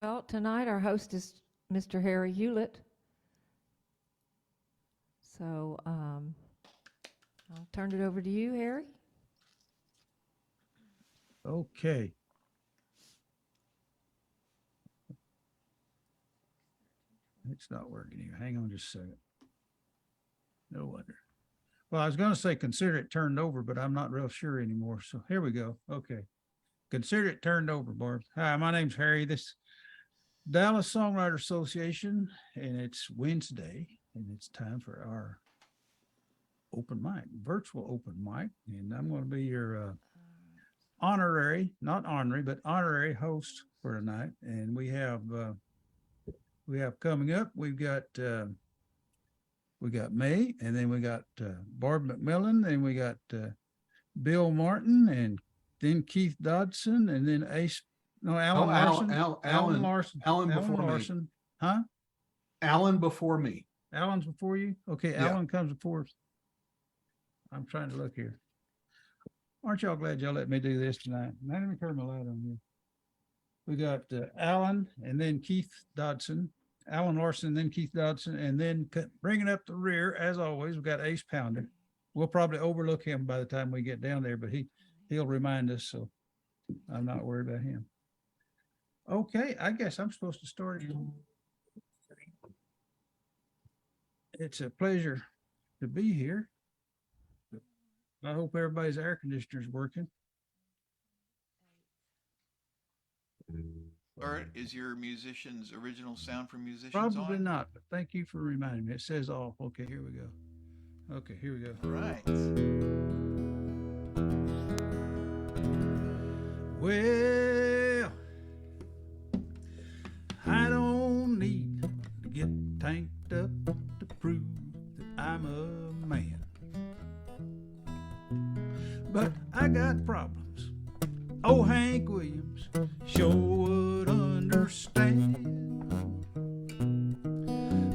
Well, tonight our host is Mr. Harry Hewlett. So I'll turn it over to you, Harry. Okay. It's not working here. Hang on just a second. No wonder. Well, I was going to say consider it turned over, but I'm not real sure anymore. So here we go. Okay. Consider it turned over, Barb. Hi, my name's Harry. This Dallas Songwriter Association, and it's Wednesday, and it's time for our open mic, virtual open mic. And I'm going to be your honorary, not honorary, but honorary host for tonight. And we have coming up, we got May, and then we got Barbe McMillen, and we got Bill Martin, and then Keith Dodson, and then Alan Larson. Alan Larson. Alan before Larson. me. Huh? Alan before me. Alan's before you? Okay, Yeah. Alan comes before us. I'm trying to look here. Aren't y'all glad y'all let me do this tonight? Now let me turn my light on here. We got Alan, and then Keith Dodson. Alan Larson, then Keith Dodson, and then bringing up the rear, as always, we've got Ace Pounder. We'll probably overlook him by the time we get down there, but he'll remind us, so I'm not worried about him. Okay, I guess I'm supposed to start. It's a pleasure to be here. I hope everybody's air conditioner is working. Or is your musician's original sound from musicians Probably on? not, but thank you for reminding me. It says off. Okay, here we go. Okay, here we go. Right. Well, I don't need to get tanked up to prove that I'm a man. But I got problems. Oh, Hank Williams sure would understand.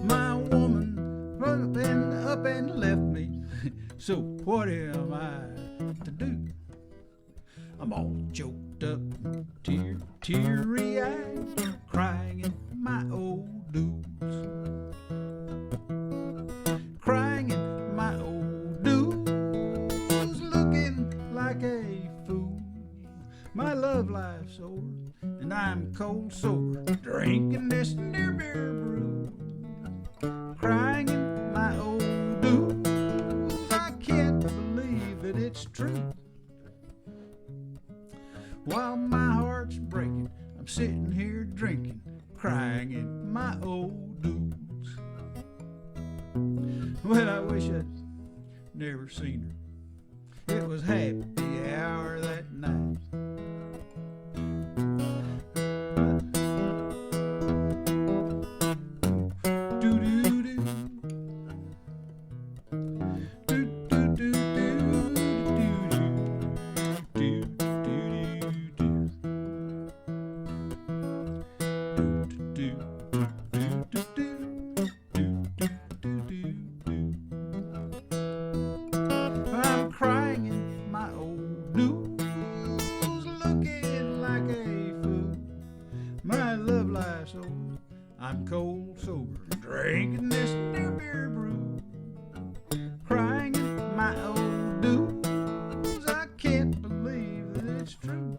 My woman been up and left me, so what am I to do? I'm all choked up, teary-eyed, crying in my old dues. Crying in my old dues, looking like a fool. My love life's over, and I'm cold sore, drinking this near beer brew. Crying in my old dues, I can't believe that it's true. While my heart's breaking, I'm sitting here drinking, crying in my old dues. Well, I wish I'd never seen her. It was happy hour that night. I'm crying in my old dues, looking like a fool. My love life's over, I'm cold sober, drinking this near beer brew. Crying in my old dues, I can't believe that it's true.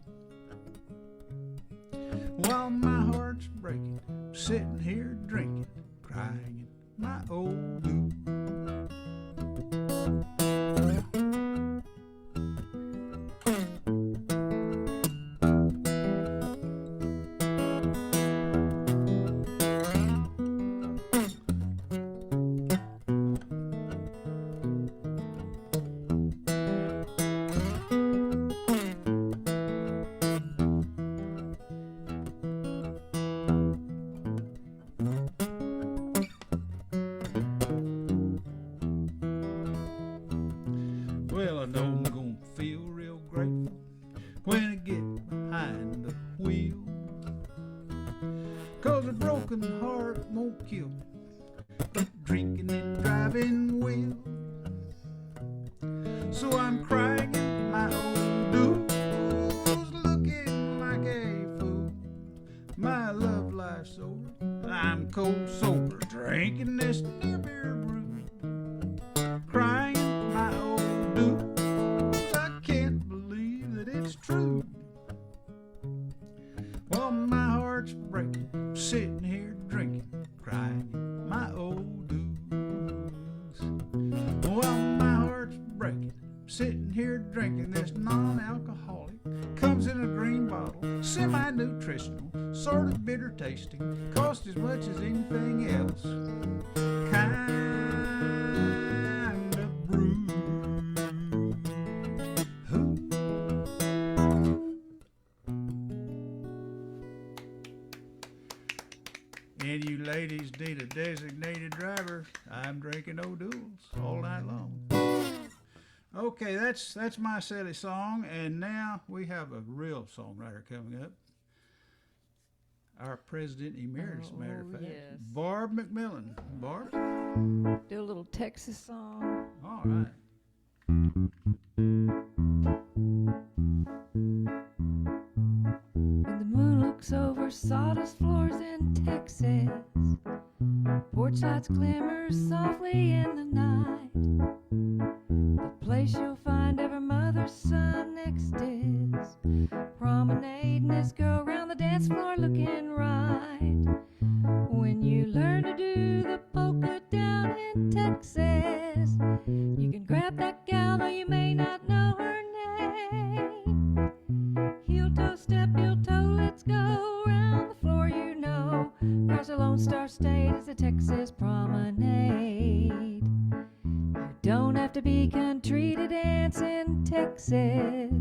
While my heart's breaking, I'm sitting here drinking, crying in my old dues. Well, I know I'm gonna feel real grateful when I get behind the wheel, 'cause a broken heart won't kill me, but drinking and driving will. So I'm crying in my old dues, looking like a fool. My love life's over. I'm cold sober, drinking this near beer brew, crying my old dues. I can't believe that it's true. Well, my heart's breaking, sitting here drinking, crying my old dues. Well, my heart's breaking, sitting here drinking this non-alcoholic. Comes in a green bottle, semi-nutritional, sort of bitter tasting, cost as much as anything else. Kind of brew. And you ladies need a designated driver. I'm drinking O'Doul's all night long. Okay, that's my silly song, and now we have a real songwriter coming up. Our president emeritus, matter of fact, yes. Barbe McMillen. Barb, Do a little Texas song. all right. When the moon looks over sawdust floors in Texas, porch lights glimmer softly in the night. The place you'll find every mother's son next is promenading this girl around the dance floor looking right. When you learn to do the polka down in Texas, you can grab that gal though you may not know her name. Heel toe, step, heel toe, let's go round the floor, you know. Across the Lone Star State is the Texas Promenade. You don't have to be country to dance in Texas.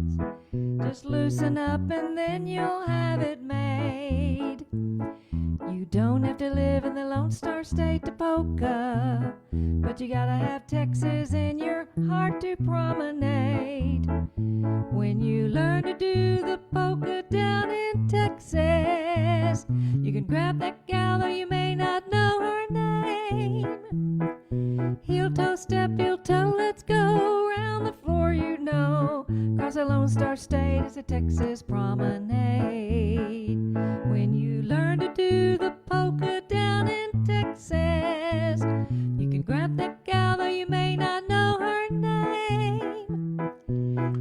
Just loosen up and then you'll have it made. You don't have to live in the Lone Star State to polka, but you gotta have Texas in your heart to promenade. When you learn to do the polka down in Texas, you can grab that gal though you may not know her name. Heel toe, step, heel toe, let's go round the floor, you know. Across the Lone Star State is the Texas Promenade. When you learn to do the polka down in Texas, you can grab that gal though you may not know her name.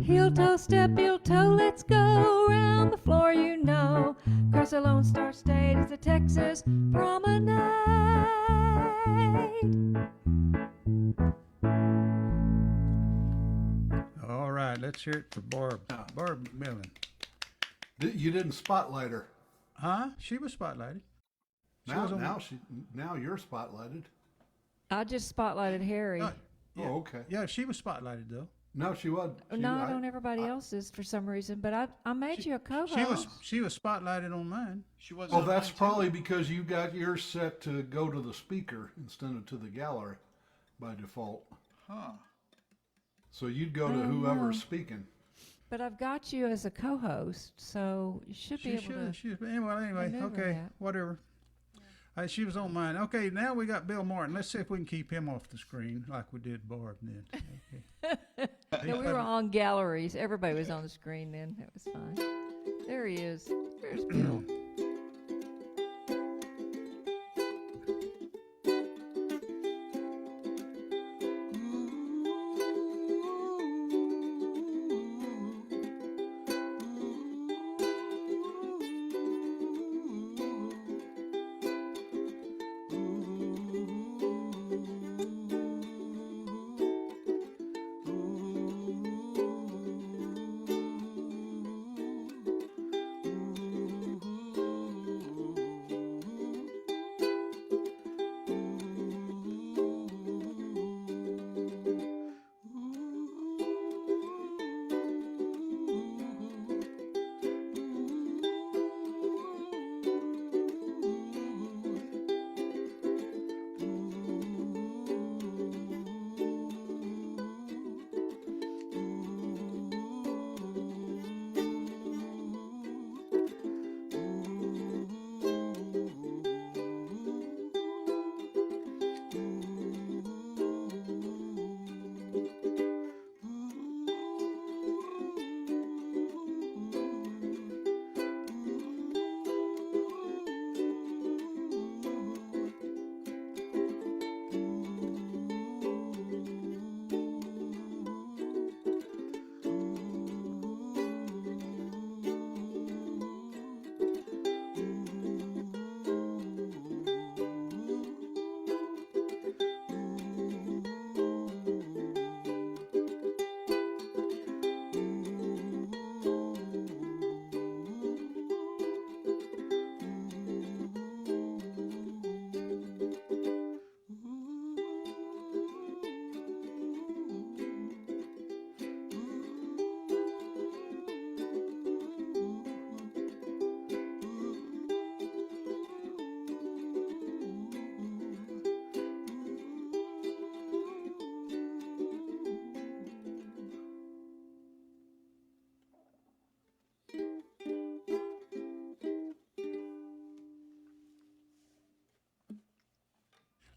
Heel toe, step, heel toe, let's go round the floor, you know. Across the Lone Star State is the Texas Promenade. All right, let's hear it for Barb. Barbe McMillen. You didn't spotlight her. Huh? She was spotlighted. She was on- Now you're spotlighted. I just spotlighted Harry. Yeah. Oh, okay. Yeah, she was spotlighted though. No, she wasn't. Not on everybody else's for some reason, but I made you a co-host. She was spotlighted on mine. She was. Well, that's probably because you got yours set to go to the speaker instead of to the gallery by default. Huh. So you'd go to Oh, whoever's no. speaking. But I've got you as a co-host, so you should be able to. Anyway, maneuver okay, that. whatever. She was on mine. Okay, now we got Bill Martin. Let's see if we can keep him off the screen like we did Barb then. Okay. No, we were on galleries. Everybody was on the screen then. That was fine. There he is. There's Bill.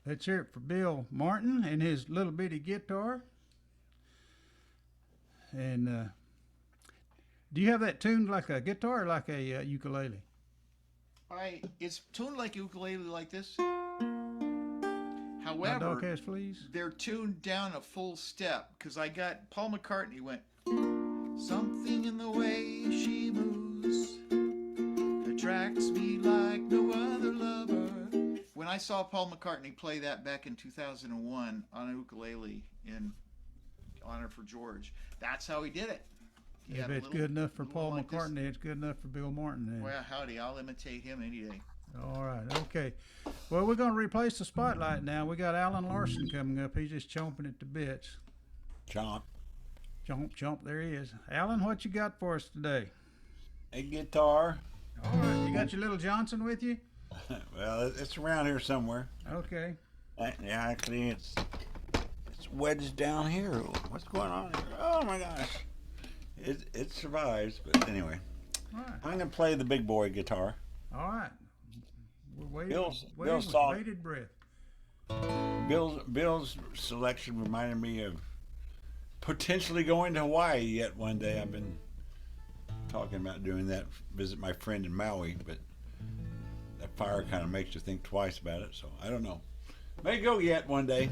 Let's hear it for Bill Martin and his little bitty guitar. And do you have that tuned like a guitar or like a ukulele? It's tuned like ukulele like this. My However, dog has fleas. they're tuned down a full step because I got Paul McCartney went something in the way she moves attracts me like no other lover. When I saw Paul McCartney play that back in 2001 on a ukulele in honor for George, that's how he did it. He If had a it's little- good enough for little Paul like this. McCartney, it's good enough for Bill Martin then. Well, howdy, I'll imitate him any day. All right, okay. Well, we're going to replace the spotlight now. We got Alan Larson coming up. He's just chomping at the bits. Chomp. Chomp, chomp, there he is. Alan, what you got for us today? A guitar. All right, you got your little Johnson with you? Well, it's around here somewhere. Okay. Yeah, actually, it's wedged down here. What's going on here? Oh my gosh. It survives, but anyway. All right. I'm gonna play the big boy guitar. All right. We're waiting, Bill's waiting with song. bated breath. Bill's selection reminded me of potentially going to Hawaii yet one day. I've been talking about doing that, visit my friend in Maui, but that fire kind of makes you think twice about it, so I don't know. May go yet one day.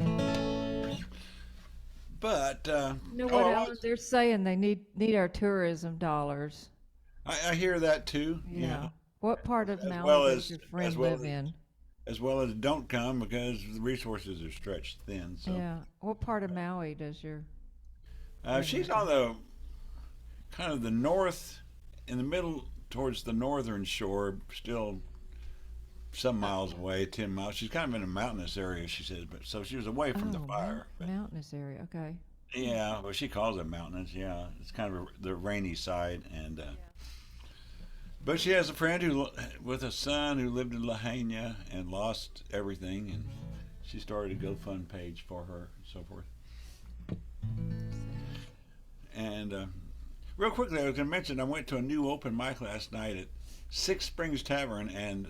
But You know what, Alan? They're saying they need our tourism dollars. I hear that too. Yeah. What part of As Maui well does as- your friend as well live as- in? As well as don't come because the resources are stretched thin. So Yeah. What part of Maui does your? she's on the kind of the north, in the middle towards the northern shore, still some miles away, 10 miles. She's kind of in a mountainous area, she says, but so she was away from the fire. But, Mountainous area. Okay. yeah, well, she calls it mountainous. Yeah, it's kind of the rainy side, and but she has a friend who, with a son who lived in Lahaina and lost everything, and she started a GoFund page for her and so forth. And real quickly, I was going to mention I went to a new open mic last night at Six Springs Tavern, and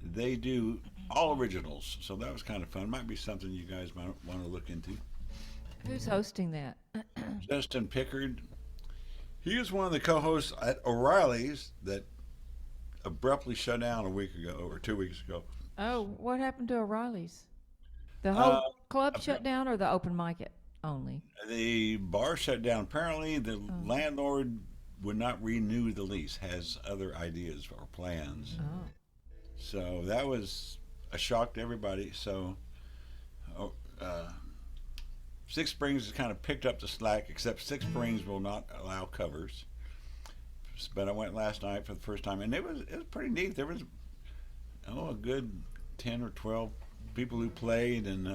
they do all originals, so that was kind of fun. Might be something you guys might want to look into. Who's hosting that? Justin Pickard. He is one of the co-hosts at O'Reilly's that abruptly shut down a week ago or 2 weeks ago. Oh, what happened to O'Reilly's? The whole club shut down, or the open mic only? The bar shut down. Apparently, the landlord would not renew the lease, has other ideas or plans. Oh. So that was a shock to everybody. So Six Springs has kind of picked up the slack, except Six Springs will not allow covers. But I went last night for the first time, and it was pretty neat. There was a good 10 or 12 people who played, and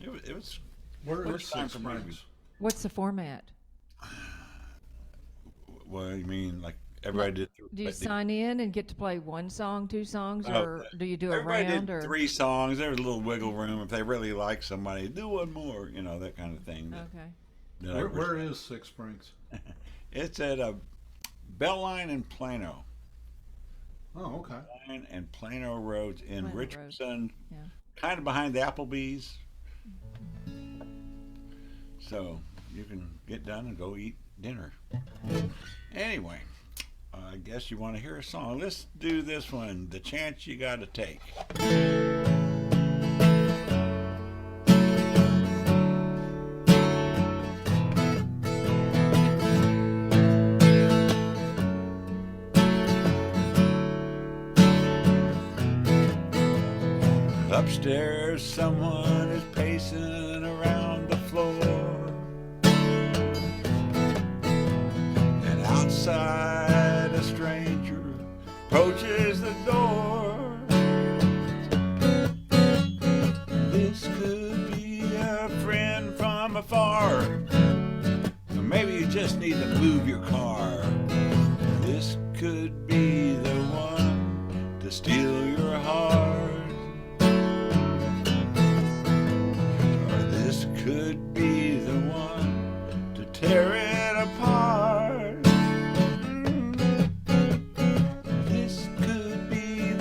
it was Where first is time Six for me. Springs? What's the format? Well, you mean like everybody did? Do you sign in and get to play one song, two songs, Oh, or do you do a Everybody round? did Or 3 songs. There was a little wiggle room if they really like somebody. Do one more, that kind of thing. okay. that I Where is Six Springs? It's at a Belline and Plano. Oh, okay. Belline and Plano Roads in Plano Road. Richardson, Yeah. kind of behind the Applebee's. So you can get done and go eat dinner. Anyway, I guess you want to hear a song. Let's do this one, The Chance You Gotta Take. Upstairs, someone is pacing around the floor, and outside a stranger approaches the door. This could be a friend from afar, or maybe you just need to move your car. This could be the one to steal your heart. Could be the one to tear it apart. This could be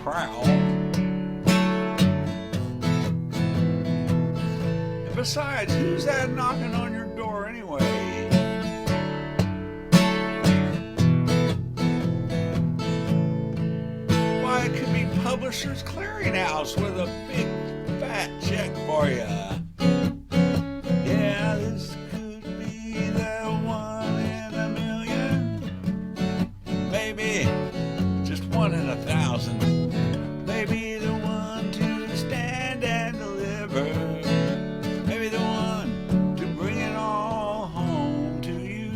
prowl. And besides, who's that knocking on your door anyway? Why, it could be Publishers Clearinghouse with a big fat check for you. Yeah, this could be the one in a million. Maybe just one in 1,000. Maybe the one to stand and deliver. Maybe the one to bring it all home to you.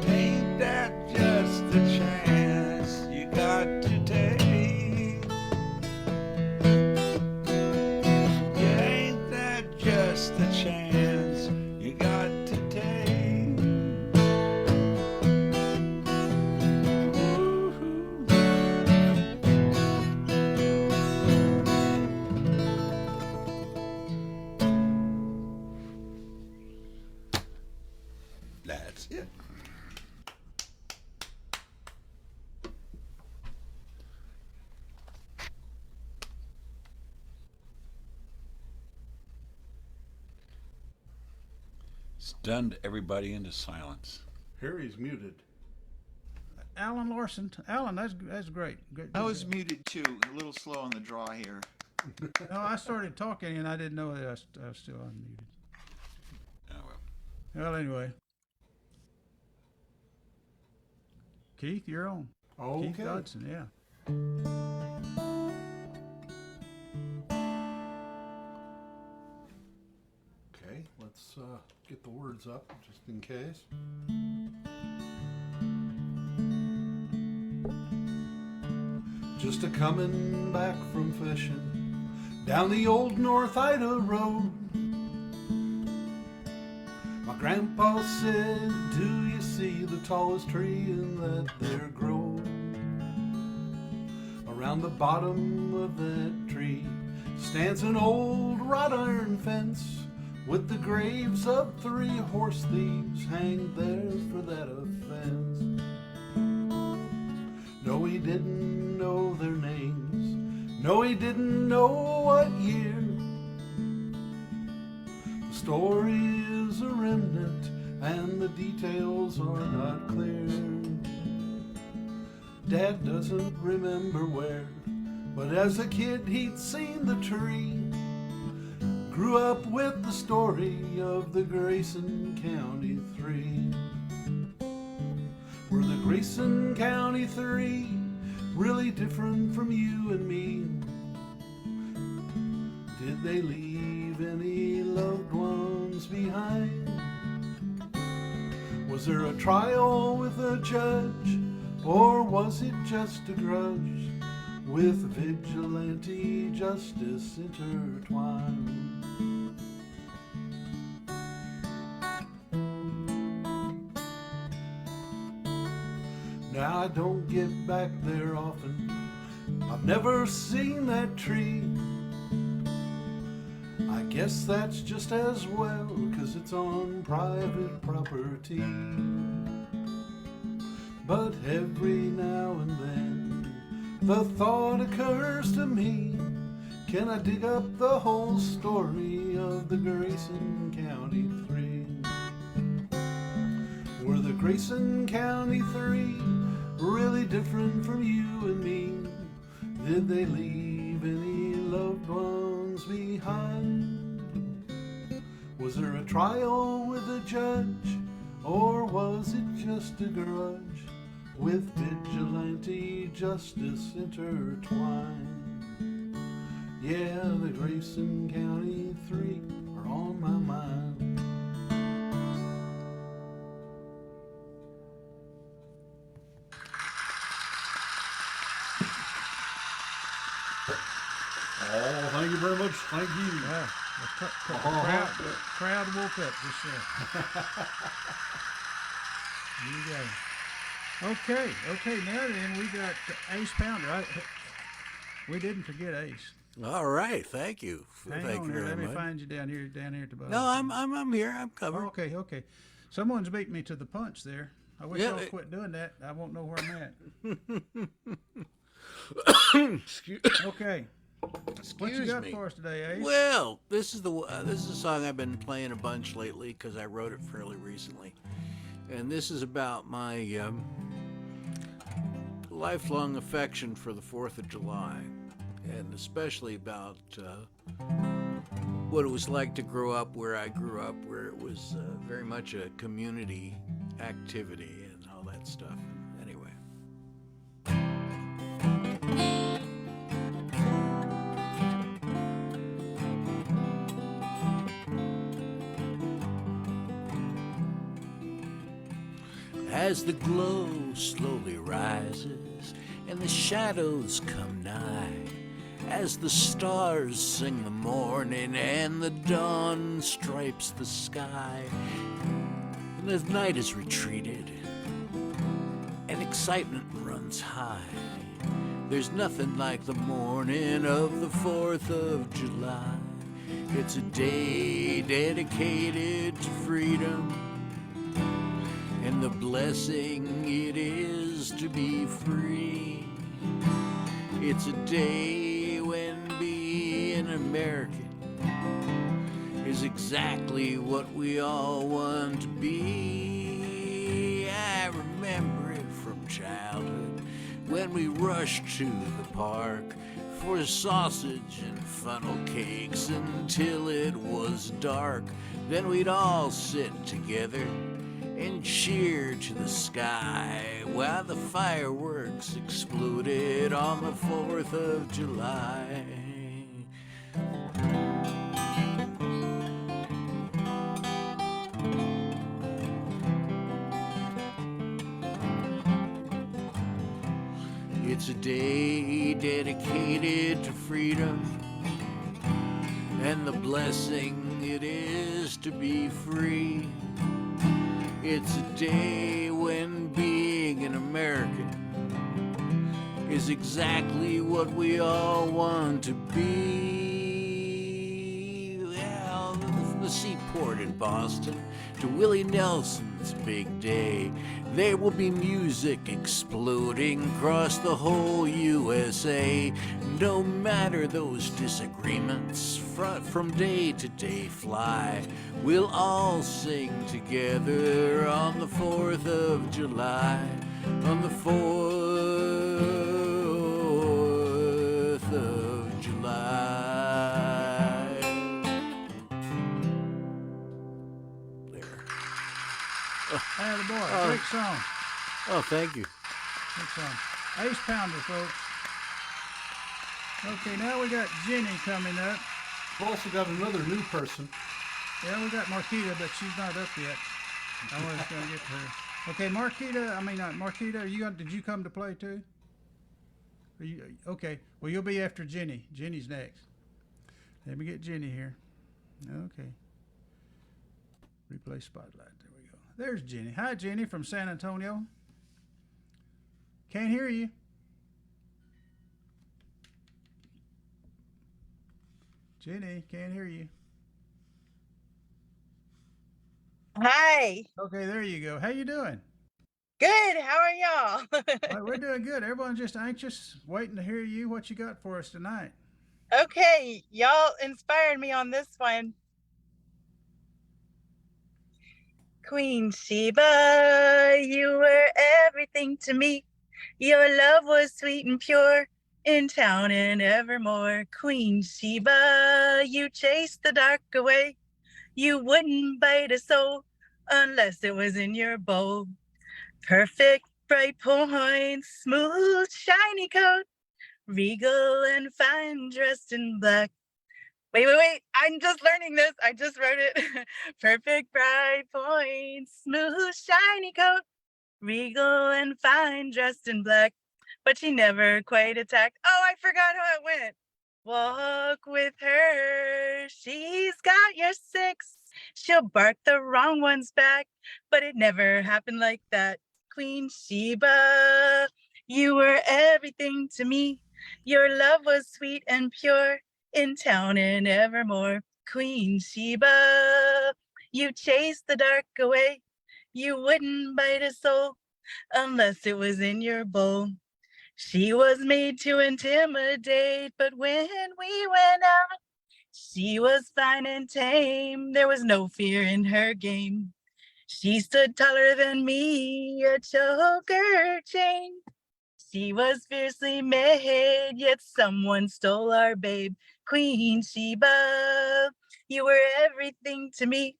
Ain't that just the chance you got to take? Yeah, ain't that just the chance you got to take? Woo-hoo. That's it. Stunned everybody into silence. Harry's muted. Alan Larson. Alan, that's great. Great. I was muted too, a little slow on the draw here. No, I started talking and I didn't know that I was still unmuted. Oh, well. Well, anyway. Keith, you're on. Keith Okay. Dodson, yeah. Okay, let's get the words up just in case. Just a comin' back from fishing down the old North Ida road. My grandpa said, do you see the tallest tree in that there grove? Around the bottom of that tree stands an old wrought iron fence with the graves of 3 horse thieves hanged there for that offense. No, he didn't know their names. No, he didn't know what year. The story is a remnant and the details are not clear. Dad doesn't remember where, but as a kid he'd seen the tree. Grew up with the story of the Grayson County Three. Were the Grayson County Three really different from you and me? Did they leave any loved ones behind? Was there a trial with a judge, or was it just a grudge with vigilante justice intertwined? Now I don't get back there often. I've never seen that tree. I guess that's just as well, 'cause it's on private property. But every now and then the thought occurs to me, can I dig up the whole story of the Grayson County Three? Were the Grayson County Three really different from you and me? Did they leave any loved ones behind? Was there a trial with a judge, or was it just a grudge with vigilante justice intertwined? Yeah, the Grayson County Three are on my mind. Oh, thank you very much. Thank you. Yeah, the crowd woke up just there. There you go. Okay, now then we got Ace Pounder. We didn't forget Ace. All right, thank you. Hang Thank on you here. very Let me much. find you down here at the bottom. No, I'm here. I'm covered. Okay. Someone's beat me to the punch there. I wish Yeah, y'all it- quit doing that. I won't know where I'm at. Excuse, Okay. What you excuse got me. for us today, Ace? Well, this is a song I've been playing a bunch lately because I wrote it fairly recently, and this is about my lifelong affection for the 4th of July, and especially about what it was like to grow up where I grew up, where it was very much a community activity and all that stuff. Anyway. As the glow slowly rises and the shadows come nigh, as the stars sing the morning and the dawn stripes the sky, and the night is retreated and excitement runs high, there's nothing like the morning of the 4th of July. It's a day dedicated to freedom and the blessing it is to be free. It's a day when being American is exactly what we all want to be. I remember it from childhood when we rushed to the park for sausage and funnel cakes until it was dark. Then we'd all sit together and cheer to the sky while the fireworks exploded on the 4th of July. It's a day dedicated to freedom and the blessing it is to be free. It's a day when being an American is exactly what we all want to be. Well, from the seaport in Boston to Willie Nelson's big day, there will be music exploding across the whole USA. No matter those disagreements from day to day fly, we'll all sing together on the 4th of July. On the 4th of July. There. Hey, the boy. Great song. Oh, thank you. Great song. Ace Pounder, folks. Okay, now we got Jenny coming up. We've also got another new person. Yeah, we got Marketa, but she's not up yet. I was going to get to her. Okay, Marketa, did you come to play too? Okay, well, you'll be after Jenny. Jenny's next. Let me get Jenny here. Okay. Replay spotlight. There we go. There's Jenny. Hi, Jenny from San Antonio. Can't hear you. Jenny, can't hear you. Hi. Okay, there you go. How you doing? Good. How are y'all? Well, we're doing good. Everyone's just anxious, waiting to hear you. What you got for us tonight? Okay, y'all inspired me on this one. Queen Sheba, you were everything to me. Your love was sweet and pure, in town and evermore. Queen Sheba, you chased the dark away. You wouldn't bite a soul unless it was in your bowl. Perfect, bright points, smooth, shiny coat, regal and fine, dressed in black. Wait, I'm just learning this. I just wrote it. Perfect, bright points, smooth, shiny coat, regal and fine, dressed in black. But she never quite attacked. Oh, I forgot how it went. Walk with her, she's got your six. She'll bark the wrong ones back, but it never happened like that. Queen Sheba, you were everything to me. Your love was sweet and pure, in town and evermore. Queen Sheba, you chased the dark away. You wouldn't bite a soul unless it was in your bowl. She was made to intimidate, but when we went out, she was fine and tame. There was no fear in her game. She stood taller than me, a choker chain. She was fiercely made, yet someone stole our babe. Queen Sheba, you were everything to me.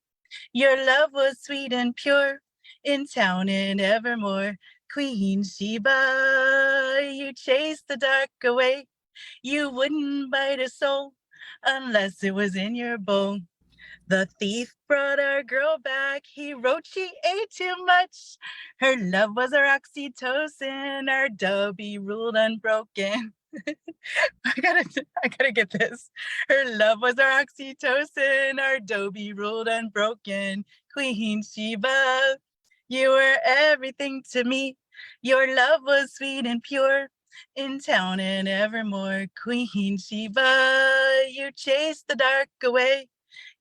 Your love was sweet and pure, in town and evermore. Queen Sheba, you chased the dark away. You wouldn't bite a soul unless it was in your bowl. The thief brought our girl back. He wrote she ate too much. Her love was our oxytocin. Our dubby ruled unbroken. I gotta get this. Her love was our oxytocin. Our dubby ruled unbroken. Queen Sheba, you were everything to me. Your love was sweet and pure. In town and evermore. Queen Sheba, you chased the dark away.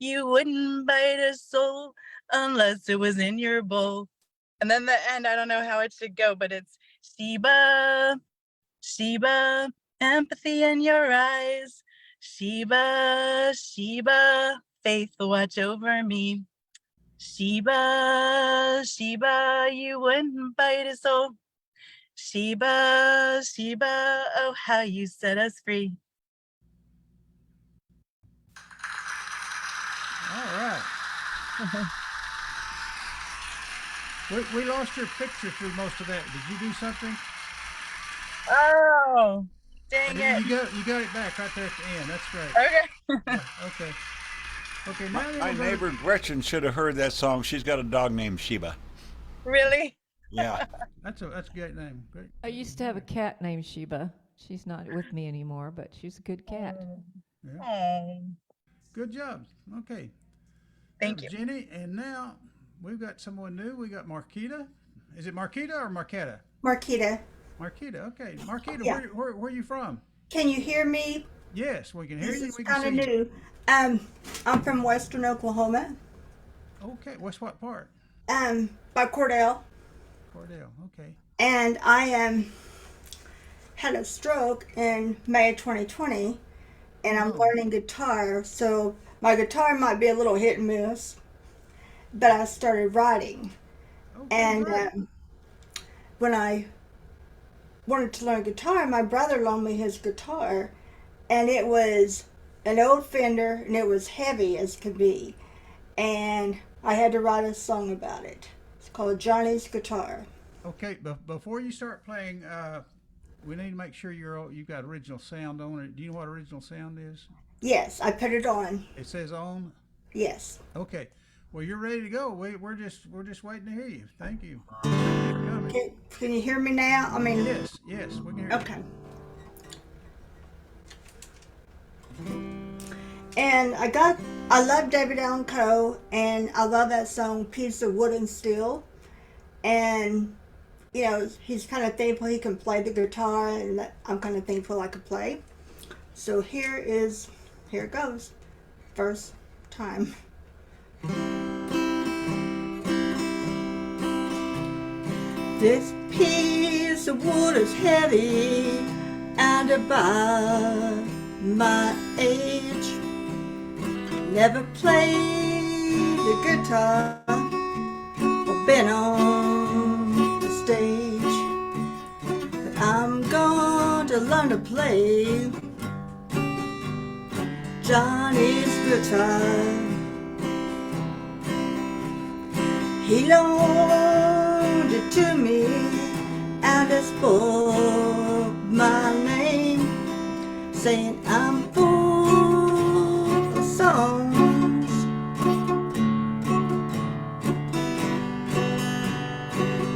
You wouldn't bite a soul unless it was in your bowl. And then the end, I don't know how it should go, but it's Sheba, Sheba, empathy in your eyes. Sheba, Sheba, faith watch over me. Sheba, Sheba, you wouldn't bite a soul. Sheba, Sheba, oh, how you set us free. All right. We lost your picture through most of that. Did you do something? Oh, dang it. You got it back right there at the end. That's great. Okay. Yeah, okay. Okay, now My neighbor Gretchen should have heard that song. She's got a dog named Sheba. Really? Yeah. That's a great name. Great. I used to have a cat named Sheba. She's not with me anymore, but she's a good cat. Yeah. Oh, Good job. Okay. thank That you. was Jenny, and now we've got someone new. We got Marketa. Is it Marketa or Marketa? Marketa, Marketa. Okay, Marketa. Yeah. Where are you from? can you hear me? Yes, we can hear This you. is We can kind see of you. new. I'm from Western Oklahoma, Okay, what's what part? by Cordell, Cordell. Okay. and I had a stroke in May of 2020, and I'm Oh. learning guitar. So my guitar might be a little hit and miss, but I started writing, Okay, and great. when I wanted to learn guitar, my brother loaned me his guitar, and it was an old Fender, and it was heavy as could be, and I had to write a song about it. It's called Johnny's Guitar. Okay, before you start playing, we need to make sure you got original sound on it. Do you know what original sound is? Yes, I put it on. It says on. Yes. Okay. Well, you're ready to go. We're just waiting to hear you. Thank you. Thank you for coming. Can you hear me now? I mean, Yes, we can hear you. okay. And I love David Allan Coe, and I love that song, Piece of Wood and Steel. And, you know, he's kind of thankful he can play the guitar, and I'm kind of thankful I could play. So here it goes. First time. This piece of wood is heavy and about my age. Never played the guitar or been on the stage, but I'm going to learn to play Johnny's guitar. He loaned it to me and it spoke my name, saying I'm full of songs.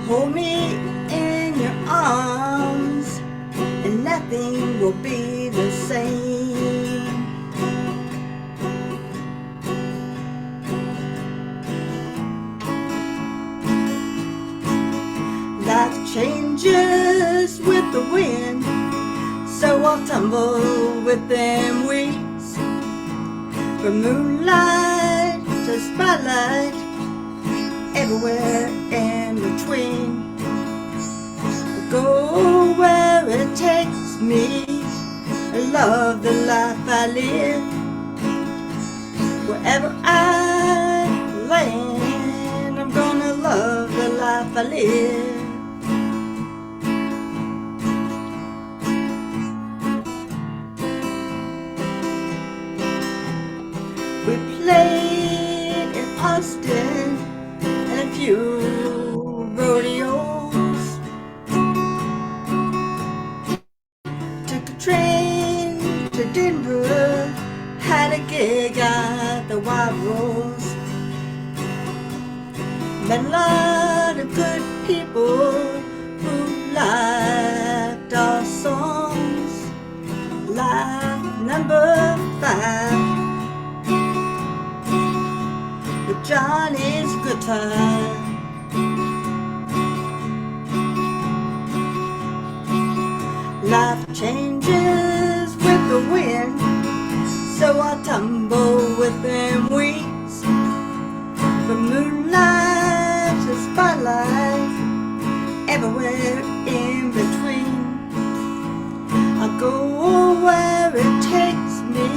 Hold me in your arms and nothing will be the same. Life changes with the wind, so I'll tumble with them wings. From moonlight to spotlight, everywhere in between. I go where it takes me. I love the life I live. Wherever I land, I'm gonna love the life I live. We played in Austin and a few rodeos. Took a train to Denver, had a gig at the Wild Rose. Met a lot of good people who liked our songs. Like number 5. Johnny's guitar. Life changes with the wind, so I tumble with them wings. From moonlight to spotlight, everywhere in between. I go where it takes me.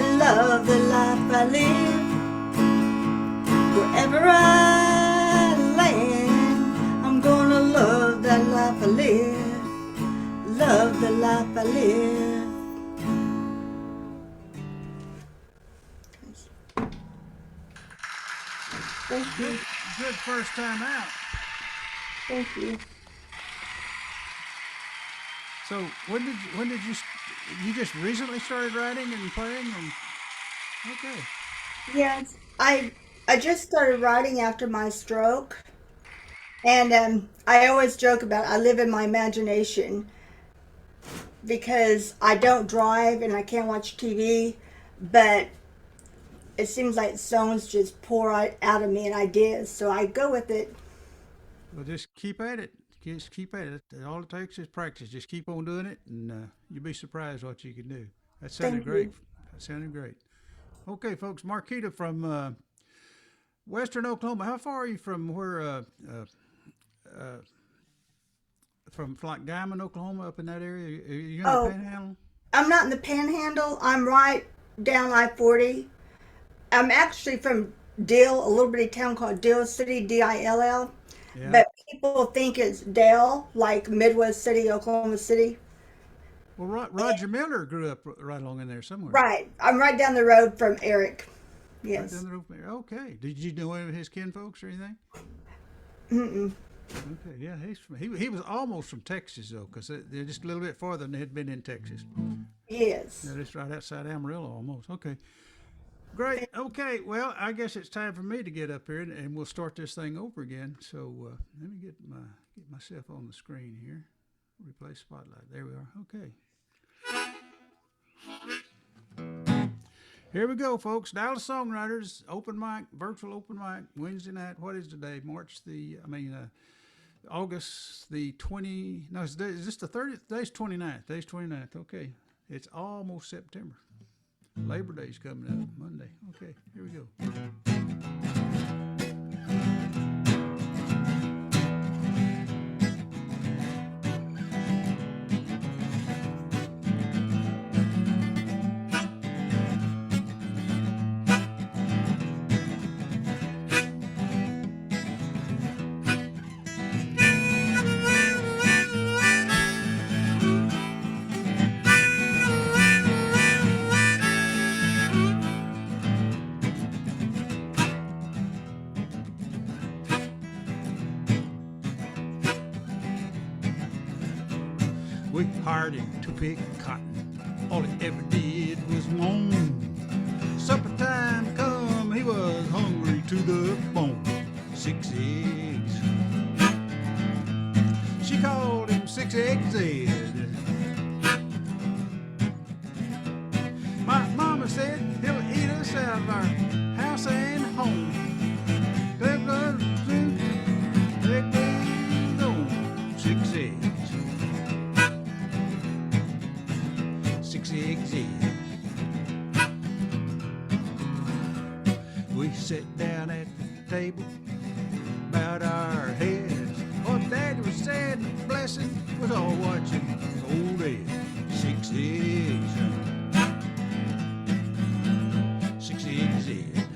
I love the life I live. Wherever I land, I'm gonna love that life I live. Love the life I live. Thank you. Good first time out. Thank you. So when did you just recently started writing and playing? Okay. Yes, I just started writing after my stroke, and I always joke about I live in my imagination because I don't drive and I can't watch TV, but it seems like songs just pour out of me and ideas, so I go with it. Well, just keep at it. Just keep at it. All it takes is practice. Just keep on doing it, and you'll be surprised what you can do. That sounded Thank you. great. That sounded great. Okay, folks. Marketa from Western Oklahoma. How far are you from where? From like Diamond, Oklahoma, up in that area? Are you in the Oh, Panhandle? I'm not in the Panhandle. I'm right down I-40. I'm actually from Dill, a little bitty town called Dill City, Dill. Yeah. But people think it's Dale, like Midwest City, Oklahoma City. Well, Roger Miller grew up right along in there somewhere. Right. I'm right down the road from Eric. Right Yes. down the road from there. Okay. Did you know any of his kinfolks or anything? Mm-mm. Okay. Yeah. He was almost from Texas though, because they're just a little bit farther than they had been in Texas. Yes. Yeah, just right outside Amarillo almost. Okay. Great. Okay. Well, I guess it's time for me to get up here and we'll start this thing over again. So let me get myself on the screen here. Replace spotlight. There we are. Okay. Here we go, folks. Dallas Songwriters open mic, virtual open mic, Wednesday night. What is today? August the 20. No, is this the 30th? Today's 29th. Today's 29th. Okay. It's almost September. Labor Day's coming up Monday. Okay, here we go. We hired him to pick cotton. All he ever did was moan. Supper time come, he was hungry to the bone. 6 eggs. She called him 6 Eggs Ed. My mama said he'll eat us out of our house and home. Six eggs. 6 eggs in. We sat down at the table, sad blessing was all watching old Ed. 6 eggs. 6 eggs Ed.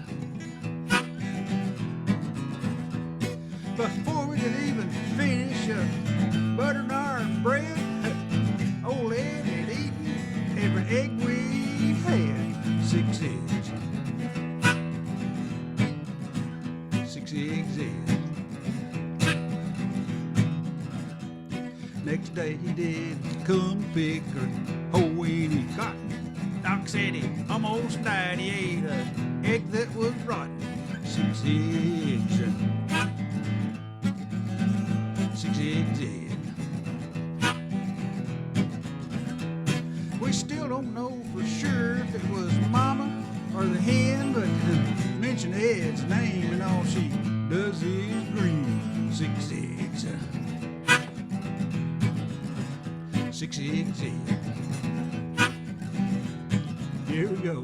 Before we could even finish butter, nard, and bread, old Ed had eaten every egg we've had. 6 eggs. 6 eggs Ed. Next day he did come pick or hoe any cotton. Doc said he almost died. He ate an egg that was rotten. 6 eggs. 6 eggs Ed. We still don't know for sure if it was Mama or the hen, but mention Ed's name and all she does is grin. 6 eggs. 6 eggs Ed. Here we go.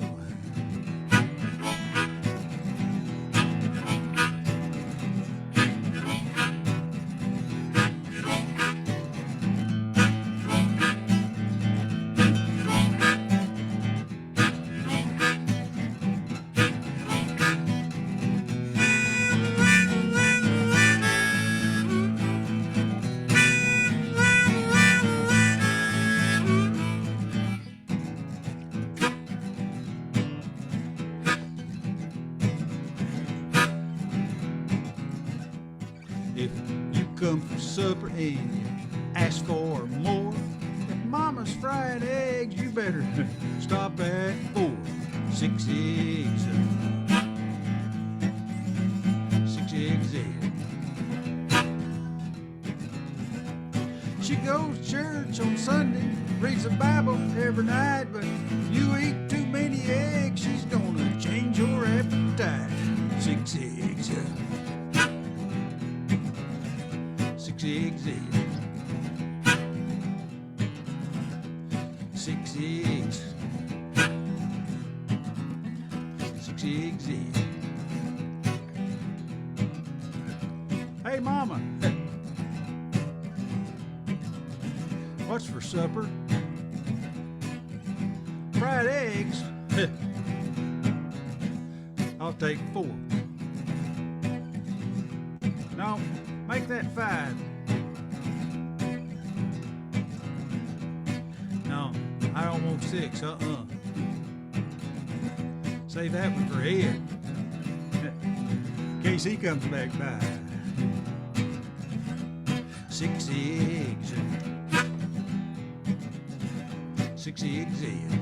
If you come for supper and you ask for more, if Mama's fried eggs, you better stop at 4. 6 eggs. 6 eggs Ed. She goes to church on Sunday, reads the Bible every night, but if you eat too many eggs, she's gonna change your appetite. 6 eggs. 6 eggs Ed. 6 eggs. 6 eggs Ed. Hey, Mama. What's for supper? Fried eggs? I'll take 4. No, make that 5. No, I don't want 6. Save that one for Ed. In case he comes back by. 6 eggs. 6 eggs Ed.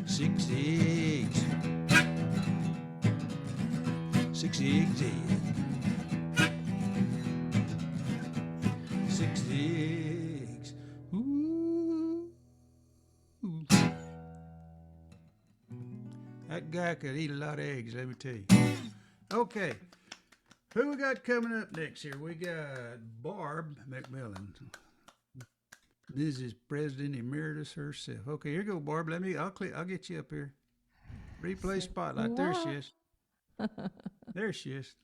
6 eggs. 6 eggs Ed. 6 eggs. Ooh. That guy could eat a lot of eggs, let me tell you. Okay. Who we got coming up next here? We got Barbe McMillen. This is President Emeritus herself. Okay, here you go, Barb. I'll get you up here. Replay spotlight. There she is. There she is.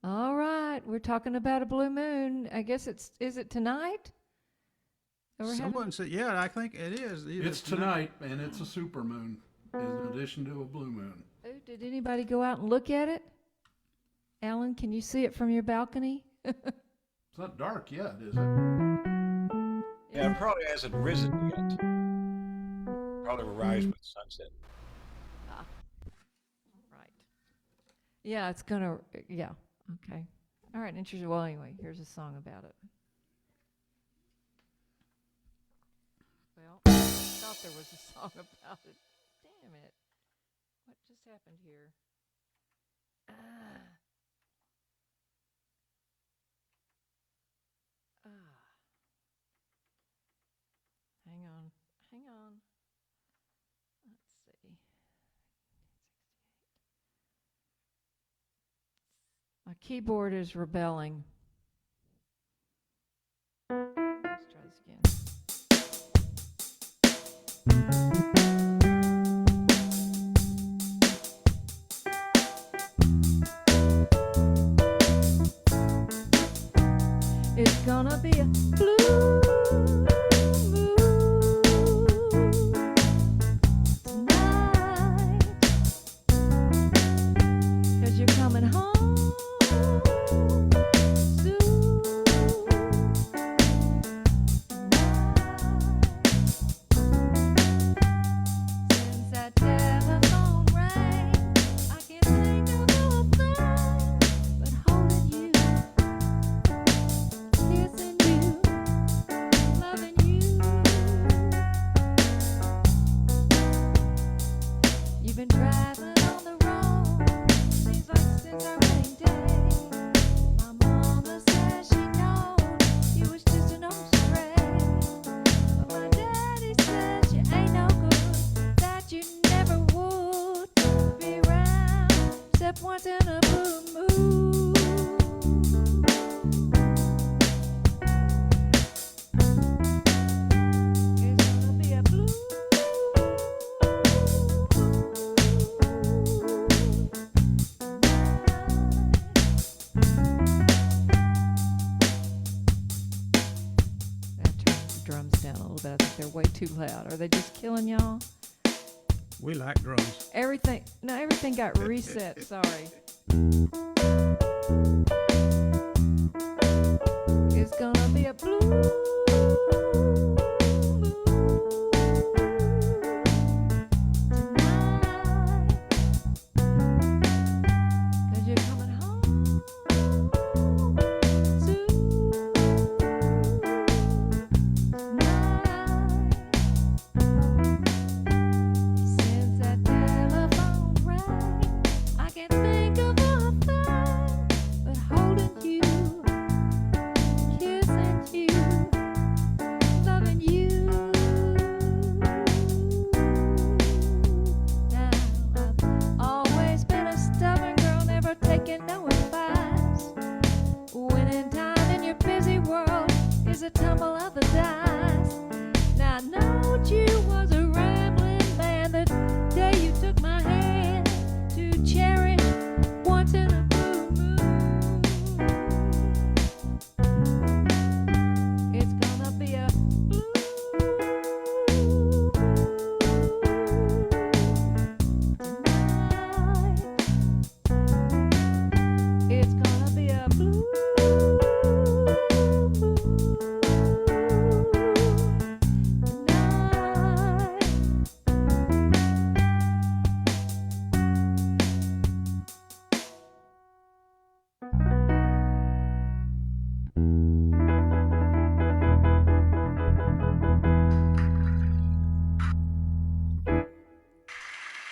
All right, we're talking about a blue moon. I guess is it tonight? Someone said, yeah, I think it is. It's tonight, and it's a supermoon in addition to a blue moon. Oh, did anybody go out and look at it? Alan, can you see it from your balcony? It's not dark yet, is it? Yeah, it probably hasn't risen yet. Probably will rise with sunset. Right. Yeah, it's gonna. Yeah. Okay. All right. Interesting. Well, anyway, here's a song about it. Well, I thought there was a song about it. Damn it! What just happened here? Hang on. Let's see. My keyboard is rebelling. Let's try this again. drums down a little bit. I think they're way too loud. Are they just killing y'all? We like drums. Everything got reset. Sorry. It's gonna be a blue.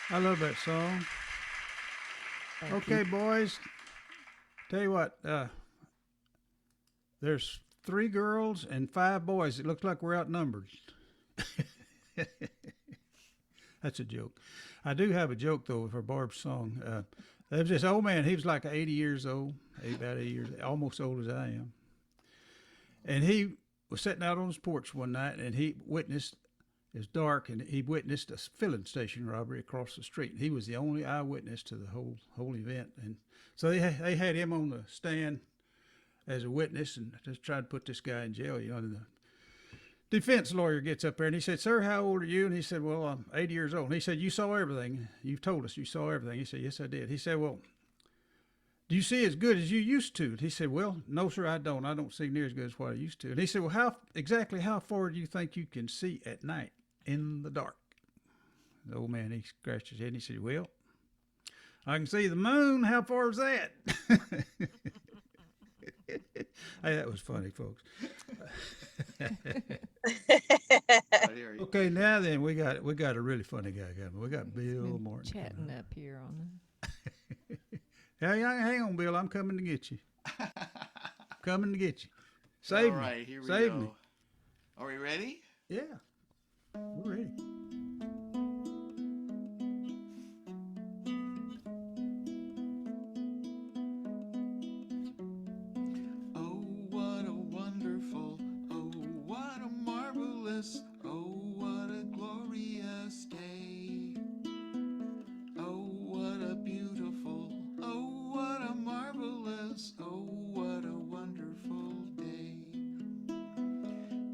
I love that song. Okay, boys. Tell you what, there's 3 girls and 5 boys. It looks like we're outnumbered. That's a joke. I do have a joke, though, for Barb's song. There was this old man. He was like 80 years old, about 80 years, almost old as I am. And he was sitting out on his porch one night, and he witnessed, it was dark, and he witnessed a filling station robbery across the street. He was the only eyewitness to the whole event. And so they had him on the stand as a witness and just tried to put this guy in jail. You know, and the defense lawyer gets up there and he said, "Sir, how old are you?" And he said, "Well, I'm 80 years old." And he said, "You saw everything. You've told us you saw everything." He said, "Yes, I did." He said, "Well, do you see as good as you used to?" And he said, "Well, no, sir, I don't. I don't see near as good as what I used to." And he said, "Well, exactly how far do you think you can see at night in the dark?" The old man, he scratched his head and he said, "Well, I can see the moon. How far is that?" Hey, that was funny, folks. Okay, now then, we got a really funny guy coming. We got Bill Martin chatting up here on the... Hang on, Bill. I'm coming to get you. Coming to get you. Save me. All right, here we Save go. me. Are we ready? Yeah, we're ready. Oh, what a wonderful, oh, what a marvelous, oh, what a glorious day. Oh, what a beautiful, oh, what a marvelous, oh, what a wonderful day.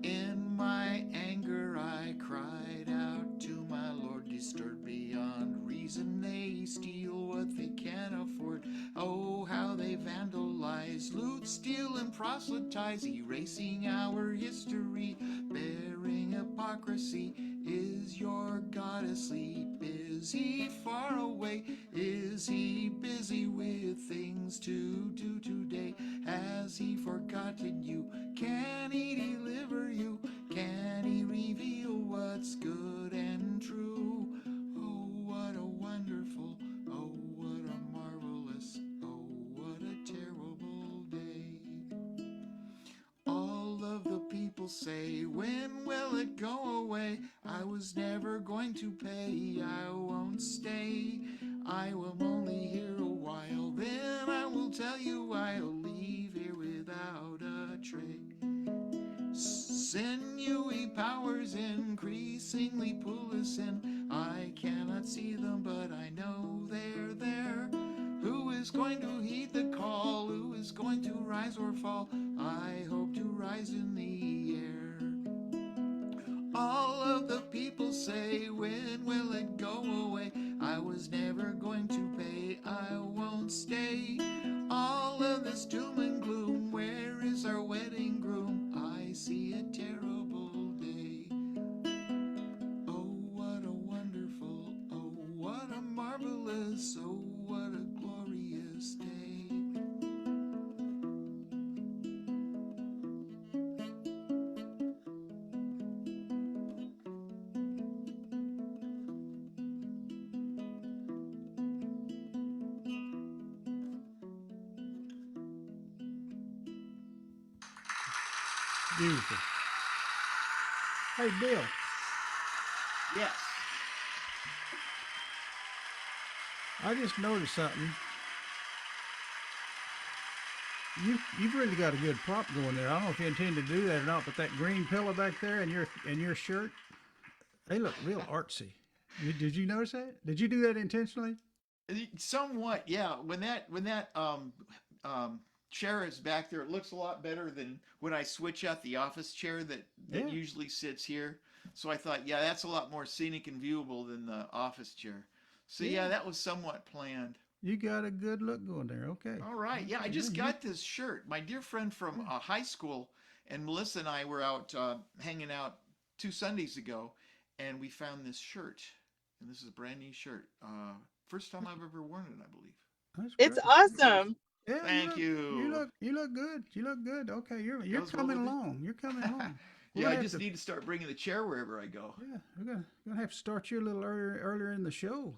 In my anger I cried out to my Lord, disturbed beyond reason. They steal what they can't afford. Oh, how they vandalize, loot, steal, and proselytize, erasing our history, bearing hypocrisy. Is your God asleep? Is he far away? Is he busy with things to do today? Has he forgotten you? Can he deliver you? Can he reveal what's good and true? Oh, what a wonderful, oh, what a marvelous, oh, what a terrible day. All of the people say, when will it go away? I was never going to pay, I won't stay. I will only here a while, then I will tell you I'll leave here without a tray. Sinewy powers increasingly pull us in. I cannot see them, but I know they're there. Who is going to heed the call? Who is going to rise or fall? I hope to rise in the air. people say, when will it go away? I was never going to pay, I won't stay. All of this doom and gloom, where is our wedding groom? I see a terrible day. Oh, what a wonderful, oh, what a marvelous, oh, what a glorious day. Beautiful. Hey, Bill. Yes. I just noticed something. You've really got a good prop going there. I don't know if you intend to do that or not, but that green pillow back there and your shirt, they look real artsy. Did you notice that? Did you do that intentionally? Somewhat, yeah. When that chair is back there, it looks a lot better than when I switch out the office chair that Yeah. usually sits here. So I thought, yeah, that's a lot more scenic and viewable than the office chair. So yeah, Yeah. that was somewhat planned. You got a good look going there. Okay. All right, yeah, I just got this shirt. My dear friend from high school and Melissa and I were out hanging out 2 Sundays ago, and we found this shirt, and this is a brand new shirt. First time I've ever worn it, I believe. That's It's great. awesome. Yeah, Thank you. You look good. You look good. Okay, you're Those were coming the- along. You're coming along. Yeah, We'll I have just to- need to start bringing the chair wherever I go. Yeah, we're gonna have to start you a little earlier in the show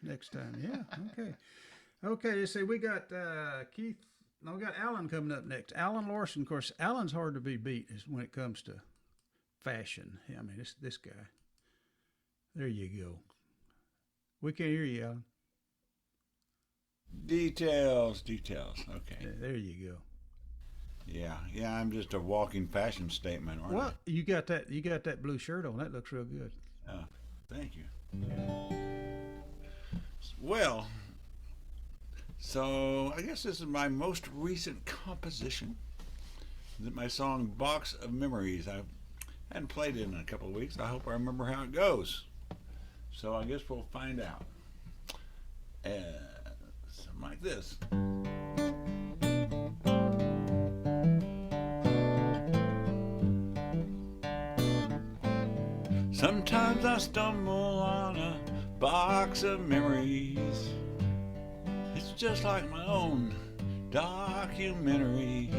next time. Yeah. Okay. Okay. Let's see. We got Keith. No, we got Alan coming up next. Alan Larson. Of course, Alan's hard to be beat when it comes to fashion. Yeah, I mean, this guy. There you go. We can hear you, Alan. Details. Okay. Yeah, there you go. Yeah. I'm just a walking fashion statement, aren't Well, you got that blue shirt on. That looks real good. I? Thank you. Well, so I guess this is my most recent composition. My song "Box of Memories." I hadn't played it in a couple of weeks. I hope I remember how it goes. So I guess we'll find out. Something like this. Sometimes I stumble on a box of memories. It's just like my own documentary.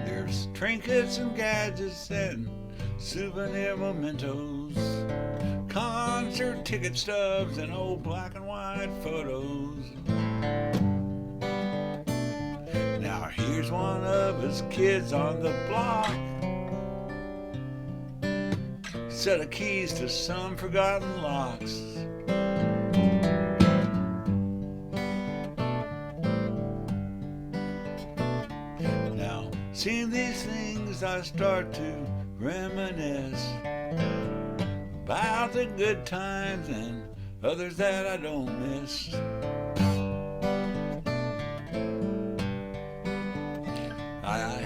There's trinkets and gadgets and souvenir mementos, concert ticket stubs and old black and white photos. Now here's one of his kids on the block, set of keys to some forgotten locks. Now seeing these things I start to reminisce about the good times and others that I don't miss. I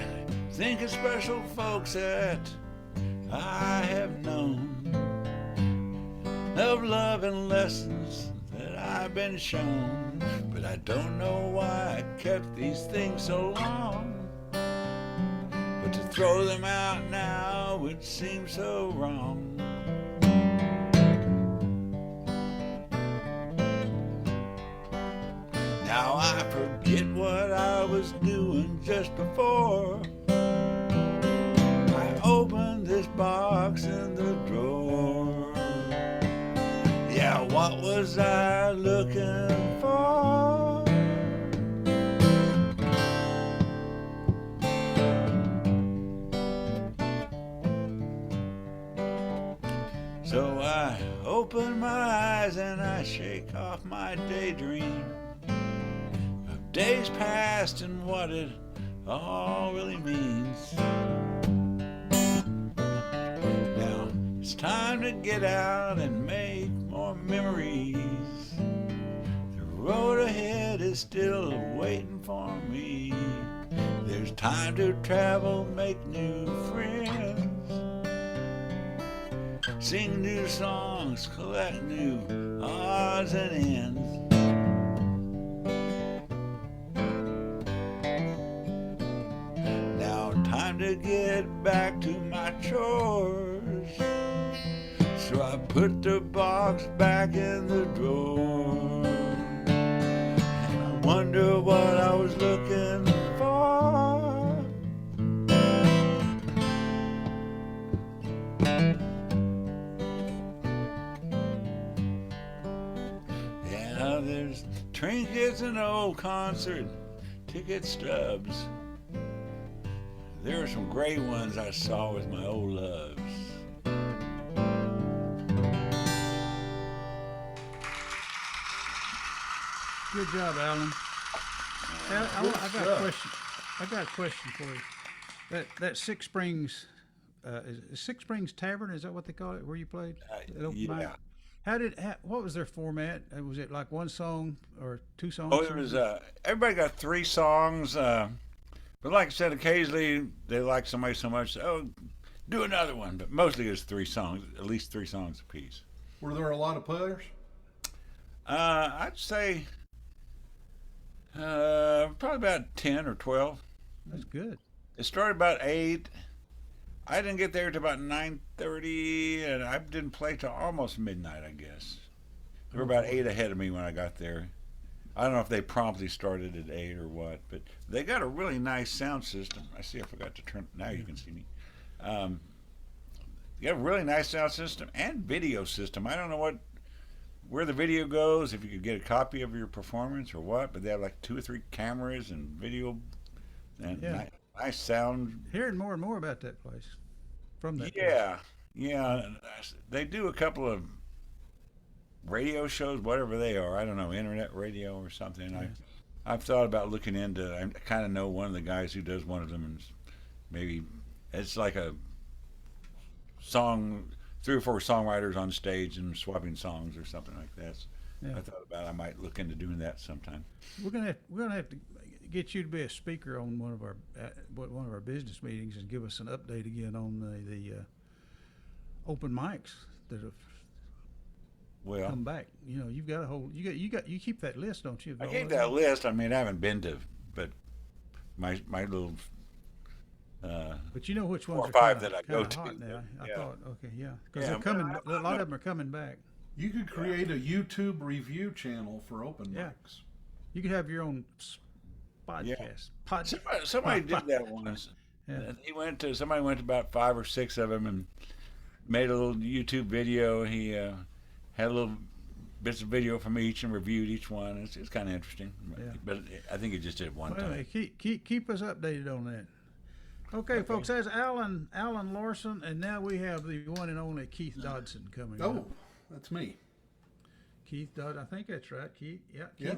think of special folks that I have known, of love and lessons that I've been shown, but I don't know why I kept these things so long. But to throw them out now would seem so wrong. Now I forget what I was doing just before I opened this box in the drawer. Yeah, what was I looking for? So I open my eyes and I shake off my daydream of days past and what it all really means. Now it's time to get out and make more memories. The road ahead is still waiting for me. There's time to travel, make new friends, sing new songs, collect new odds and ends. Now time to get back to my chores, so I put the box back in the drawer. And I wonder what I was looking for. Yeah, there's trinkets and old concert ticket stubs. There are some great ones I saw with my old loves. Good job, Alan. I got a question. I got a question for you. That Six Springs, is Six Springs Tavern? Is that what they call it? Where you played? At open mic? Yeah. What was their format? Was it like one song or two songs? Oh, it was. Everybody got 3 songs. But like I said, occasionally they like somebody so much, oh, do another one. But mostly it's 3 songs, at least 3 songs apiece. Were there a lot of players? I'd say probably about 10 or 12. That's good. It started about 8. I didn't get there till about 9:30, and I didn't play till almost midnight, I guess. They were about 8 ahead of me when I got there. I don't know if they promptly started at 8 or what, but they got a really nice sound system. I see I forgot to turn, now you can see me. You got a really nice sound system and video system. I don't know where the video goes, if you could get a copy of your performance or what, but they have like 2 or 3 cameras and video and nice sound. Hearing more and more about that place from that place. Yeah. They do a couple of radio shows, whatever they are. I don't know, internet radio or something. Yeah. I've thought about looking into. I kind of know one of the guys who does one of them, and maybe it's like a song, 3 or 4 songwriters on stage and swapping songs or something like that. Yeah. I thought about I might look into doing that sometime. We're gonna have to get you to be a speaker on one of our business meetings and give us an update again on the open mics that have come back. You know, you've got a whole you keep that list, don't you? I keep that list. I mean, I haven't been to, but my little. But you know which ones 4 or are 5 that I go to. hot now. I thought, okay, yeah, because they're coming. A lot of them are coming back. You could create a YouTube review channel for open mics. You could have your own podcast. Somebody did that once. Yeah. Somebody went to about 5 or 6 of them and made a little YouTube video. He had a little bits of video from each and reviewed each one. It's kind of interesting. Yeah. But I think he just did it one time. Keep us updated on that. Okay, folks, that's Alan Larson, and now we have the one and only Keith Dodson coming up. Oh, that's me. Keith Dodson, I think that's right. Keith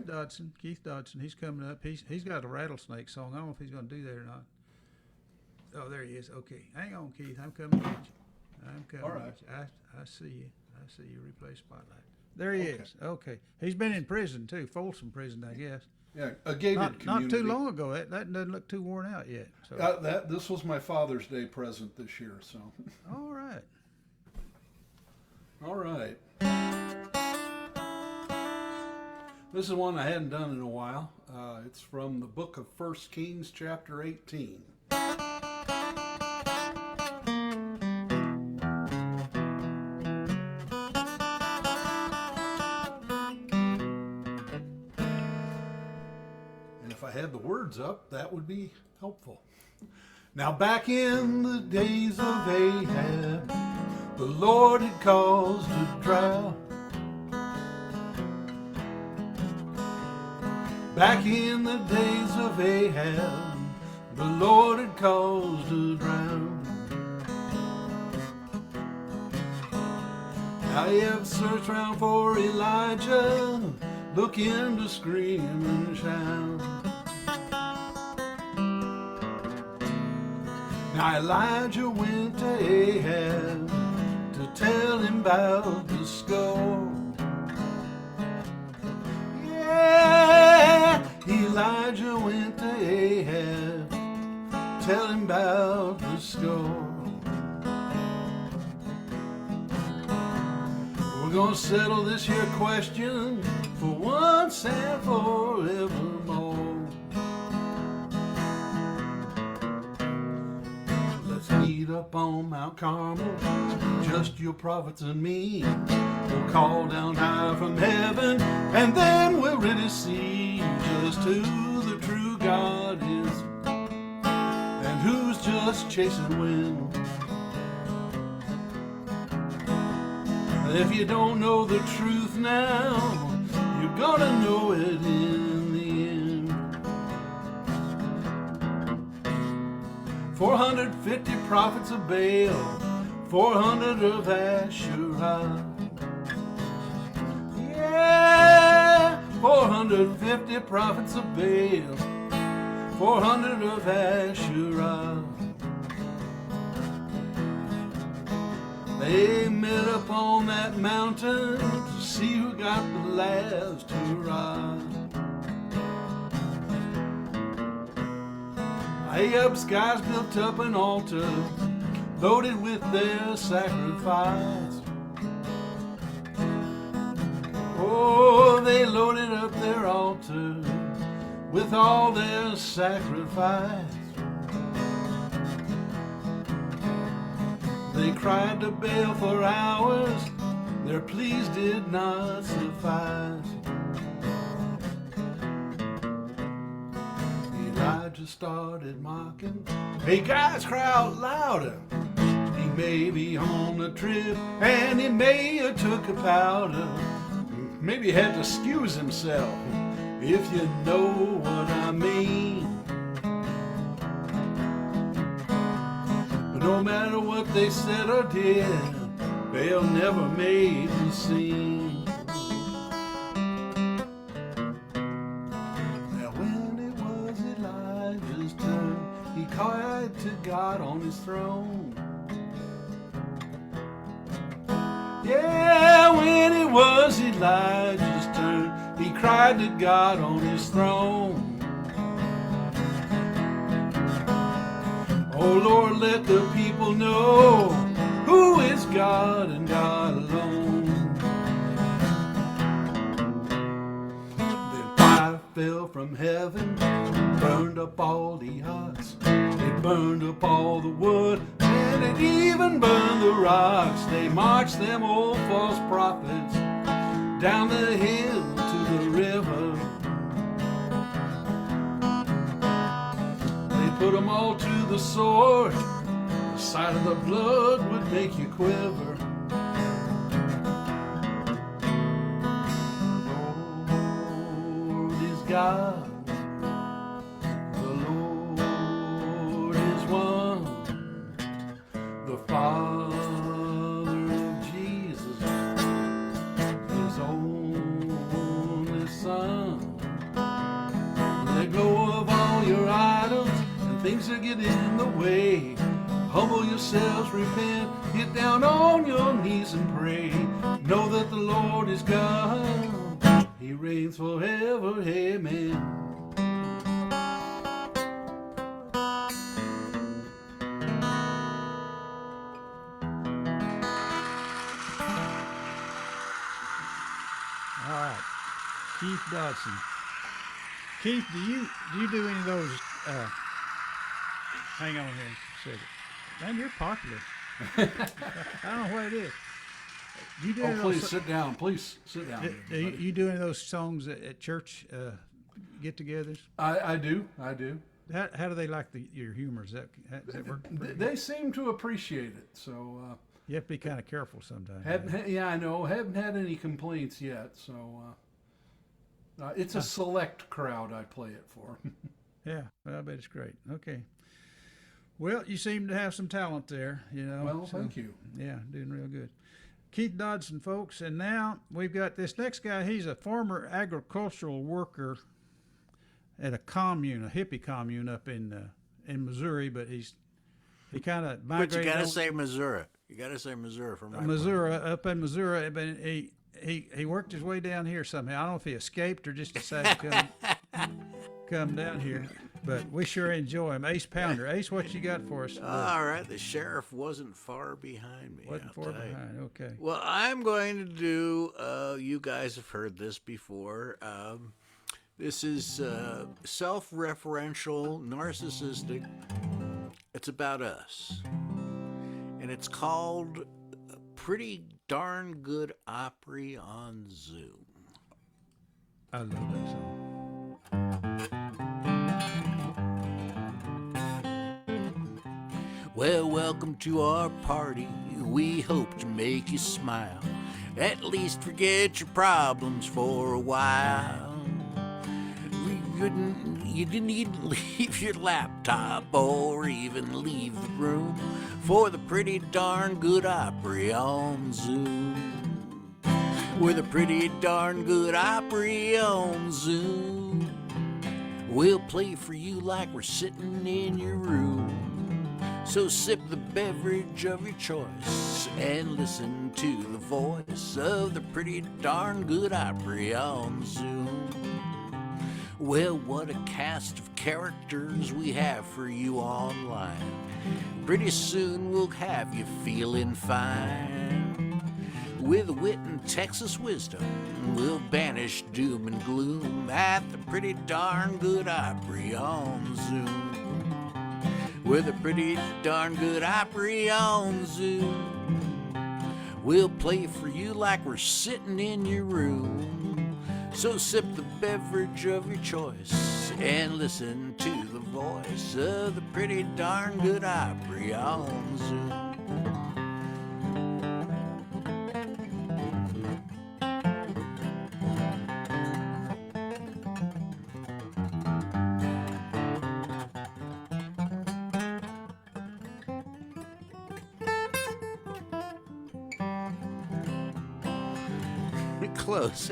Dodson. Keith Dodson, he's coming up. He's got a rattlesnake song. I don't know if he's going to do that or not. Oh, there he is. Okay, hang on, Keith. I'm coming to you. I'm coming. All right. I see you. I see you. Replay spotlight. There he is. Okay, he's been in prison too, Folsom Prison, I guess. Yeah, a gated community. Not too long ago. That doesn't look too worn out yet. So. This was my Father's Day present this year. So. All right. All right. This is one I hadn't done in a while. It's from the book of 1 Kings, chapter 18. Had the words up, that would be helpful. Now back in the days of Ahab, the Lord had caused a drought. Back in the days of Ahab, the Lord had caused a drought. I have searched round for Elijah, looking to scream and shout. Now Elijah went to Ahab to tell him about the score. Yeah, Elijah went to Ahab of the storm. We're gonna settle this here question for once and forevermore. Let's meet up on Mount Carmel, just your prophets and me. We'll call down high from heaven, and then we'll really see just who the true God is and who's just chasing wind. If you don't know the truth now, you're gonna know it in the end. 450 prophets of Baal, 400 of Asherah. Yeah, 450 prophets of Baal, 400 of Asherah. They met up on that mountain to see who got the last hurrah. Ahab's guys built up an altar loaded with their sacrifice. Oh, they loaded up their altar with all their sacrifice. They cried to Baal for hours, their pleas did not suffice. Elijah started mocking, hey guys, cry out louder. He may be on a trip, and he may have took a powder. Maybe he had to excuse himself, if you know what I mean. No matter what they said or did, Baal never made the scene. Now when it was Elijah's turn, he cried to God on his throne. Yeah, when it was Elijah's turn, he cried to God on his throne. Oh Lord, let the people know who is God and God alone. Then fire fell from heaven, burned up all the huts. It burned up all the wood, and it even burned the rocks. They marched them old false prophets down the hill to the river. Put them all to the sword. The sight of the blood would make you quiver. The Lord is God. The Lord is one. The Father of Jesus, His only Son. Let go of all your idols, things that get in the way. Humble yourselves, repent, get down on your knees and pray. Know that the Lord is God, He reigns forever, amen. All right, Keith Dodson. Keith, do you do any of those? Hang on here a second. Man, you're popular. I don't know what it is. You do Oh, please sit down. Please sit down. You do any of those songs at church get-togethers? I do. How do they like your humor? Does that work? They seem to appreciate it. So you have to be kind of careful sometimes. yeah, I know. Haven't had any complaints yet. So it's a select crowd I play it for. Yeah, well, I bet it's great. Okay. Well, you seem to have some talent there, you know. Well, thank you. Yeah, doing real good. Keith Dodson, folks, and now we've got this next guy. He's a former agricultural worker at a commune, a hippie commune up in Missouri, but he kind of migrated. But you got to say Missouri. You got to say Missouri for my Missouri, up in Missouri, but he worked his way down here somehow. I don't know if he escaped or just decided to come down here. but we sure enjoy him. Ace Pounder. Ace, what you got for us today? All right, the sheriff wasn't far behind me. Wasn't I'll far tell you. behind. Okay. Well, I'm going to do, you guys have heard this before. This is self-referential, narcissistic. It's about us. And it's called Pretty Darn Good Opry on Zoom. I love that song. Well, welcome to our party. We hope to make you smile. At least forget your problems for a while. You didn't even leave your laptop or even leave the room for the Pretty Darn Good Opry on Zoom. We're the Pretty Darn Good Opry on Zoom. We'll play for you like we're sitting in your room. So sip the beverage of your choice and listen to the voice of the Pretty Darn Good Opry on Zoom. Well, what a cast of characters we have for you online. Pretty soon we'll have you feeling fine. With wit and Texas wisdom, we'll banish doom and gloom at the Pretty Darn Good Opry on Zoom. With a Pretty Darn Good Opry on Zoom. We'll play for you like we're sitting in your room. So sip the beverage of your choice and listen to the voice of the Pretty Darn Good Opry on Zoom. Close.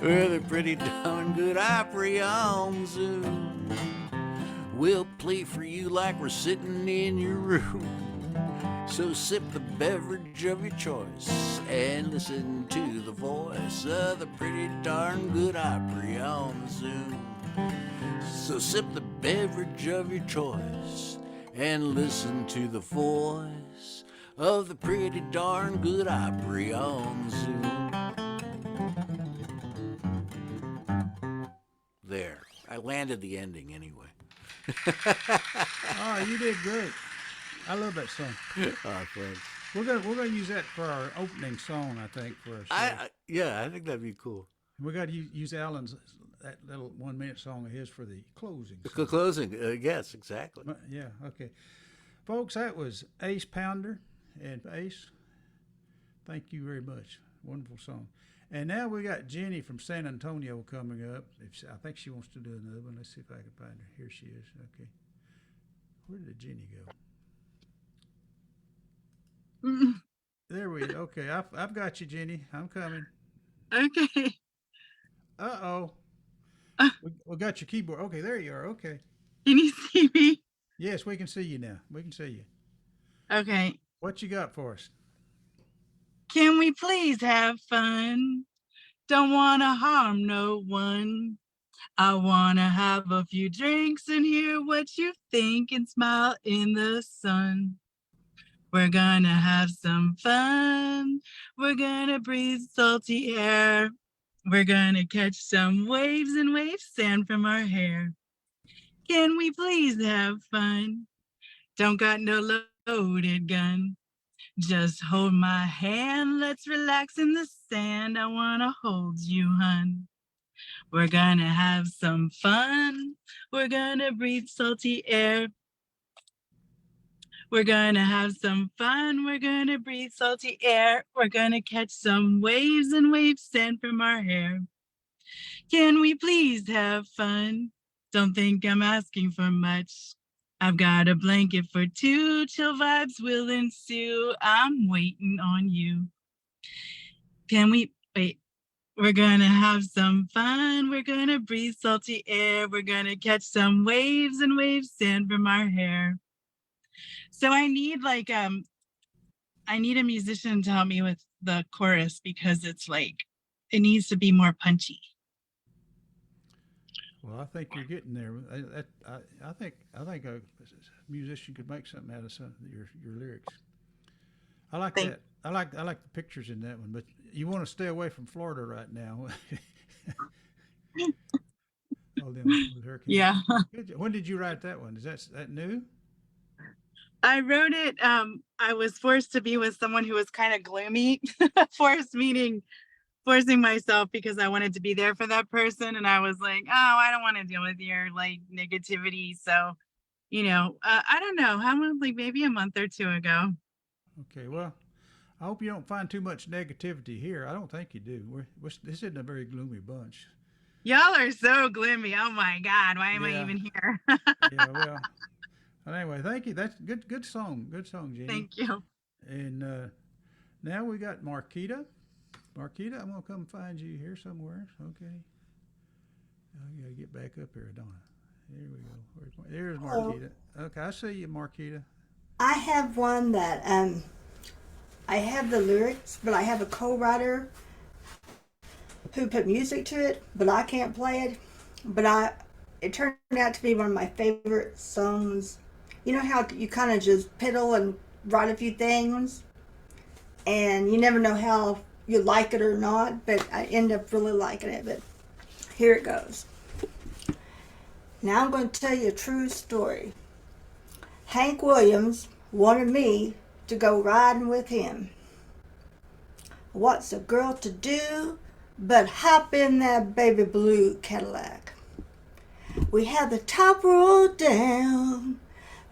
We're the Pretty Darn Good Opry on Zoom. We'll play for you like we're sitting in your room. So sip the beverage of your choice and listen to the voice of the Pretty Darn Good Opry on Zoom. So sip the beverage of your choice and listen to the voice of the Pretty Darn Good Opry on Zoom. There. I landed the ending anyway. Oh, you did great. I love that song. Oh, thanks. We're gonna use that for our opening song, I think, for our show. Yeah, I think that'd be cool. We got to use Alan's that little 1 minute song of his for the closing. The closing, yes, exactly. Yeah, okay. Folks, that was Ace Pounder. And Ace, thank you very much. Wonderful song. And now we got Jenny from San Antonio coming up. I think she wants to do another one. Let's see if I can find her. Here she is. Okay. Where did Jenny go? There we go. Okay, I've got you, Jenny. I'm coming. Okay. Uh-oh. We got your keyboard. Okay, there you are. Okay. Can you see me? Yes, we can see you now. We can see you. Okay. What you got for us? Can we please have fun? Don't want to harm no one. I want to have a few drinks and hear what you think and smile in the sun. We're gonna have some fun. We're gonna breathe salty air. We're gonna catch some waves and wave sand from our hair. Can we please have fun? Don't got no loaded gun. Just hold my hand, let's relax in the sand. I wanna hold you, hun. We're gonna have some fun. We're gonna breathe salty air. We're gonna have some fun. We're gonna breathe salty air. We're gonna catch some waves and wave sand from our hair. Can we please have fun? Don't think I'm asking for much. I've got a blanket for two, chill vibes will ensue. I'm waiting on you. Can we, wait, we're gonna have some fun. We're gonna breathe salty air. We're gonna catch some waves and wave sand from our hair. So I need I need a musician to help me with the chorus because it's like, it needs to be more punchy. Well, I think you're getting there. I think a musician could make something out of some your lyrics. I like Thank that. I like the pictures in that one, but you want to stay away from Florida right now. All them with hurricanes. Yeah. When did you write that one? Is that new? I wrote it. I was forced to be with someone who was kind of gloomy. Forced meaning forcing myself because I wanted to be there for that person. And I was like, oh, I don't want to deal with your like negativity. So, I don't know, how long, like maybe a month or two ago. Okay. Well, I hope you don't find too much negativity here. I don't think you do. This isn't a very gloomy bunch. Y'all are so gloomy. Oh my God. Why am I Yeah. even here? Yeah. Well. But anyway, thank you. That's good. Good song. Good song, Jeannie. Thank you. And now we got Marketa. Marketa, I'm gonna come find you here somewhere. Okay. I gotta get back up here, don't I? There we go. There's Hello. Marketa. Okay, I see you, Marketa. I have one that I have the lyrics, but I have a co-writer who put music to it, but I can't play it. But it turned out to be one of my favorite songs. You know how you kind of just piddle and write a few things, and you never know how you like it or not, but I end up really liking it. But here it goes. Now I'm going to tell you a true story. Hank Williams wanted me to go riding with him. What's a girl to do but hop in that baby blue Cadillac? We had the top rolled down.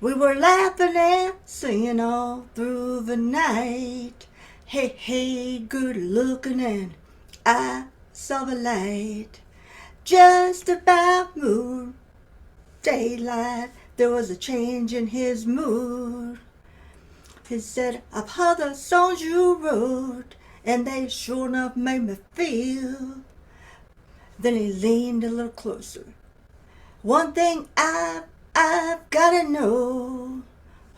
We were laughing and singing all through the night. Hey, hey, good looking, and I saw the light. Just about moon daylight, there was a change in his mood. He said, I've heard the songs you wrote, and they sure enough made me feel. Then he leaned a little closer. One thing I've gotta know,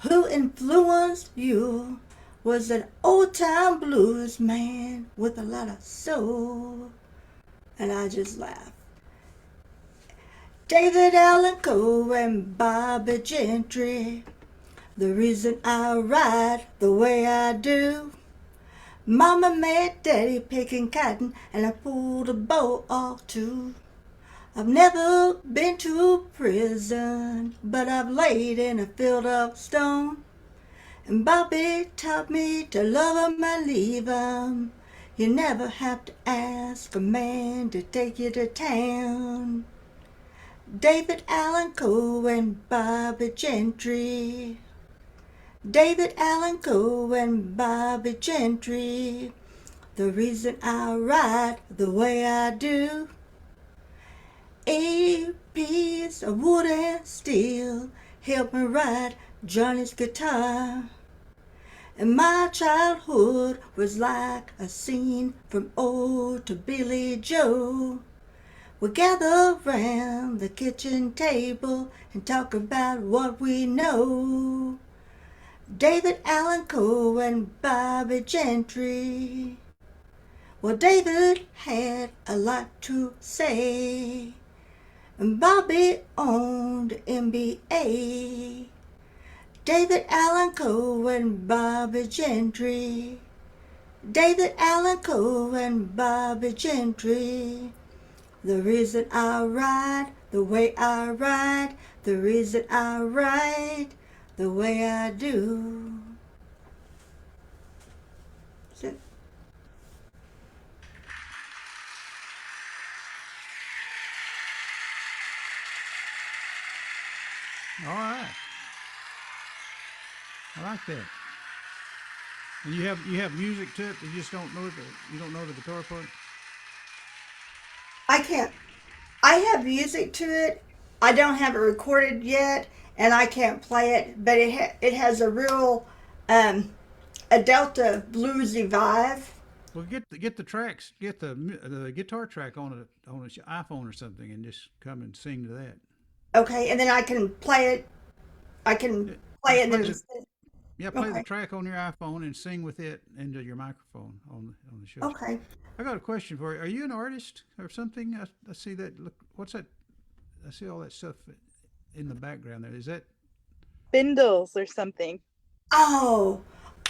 who influenced you was an old-time blues man with a lot of soul. And I just laughed. David Allan Coe and Bobby Gentry, the reason I write the way I do. Mama made daddy picking cotton, and I pulled a bow or two. I've never been to prison, but I've laid in a field of stone. And Bobby taught me to love 'em and leave 'em. You never have to ask a man to take you to town. David Allan Coe and Bobby Gentry. David Allan Coe and Bobby Gentry, the reason I write the way I do. A piece of wood and steel helped me write Johnny's guitar. And my childhood was like a scene from old to Billy Joe. We gather round the kitchen table and talk about what we know. David Allan Coe and Bobby Gentry. Well, David had a lot to say, and Bobby owned MBA. David Allan Coe and Bobby Gentry. David Allan Coe and Bobby Gentry. The reason I write the way I write, the reason I write the way I do. That's it. All right. I like that. And you have music to it. You just don't know the guitar part. I can't. I have music to it. I don't have it recorded yet, and I can't play it. But it has a real a Delta bluesy vibe. Well, get the tracks, get the guitar track on an iPhone or something, and just come and sing to that. Okay, and then I can play it. I can play it. And then Play the okay. track on your iPhone and sing with it into your microphone on the show. Okay. I got a question for you. Are you an artist or something? I see that. Look, what's that? I see all that stuff in the background there. Is that Spindles or something. Oh,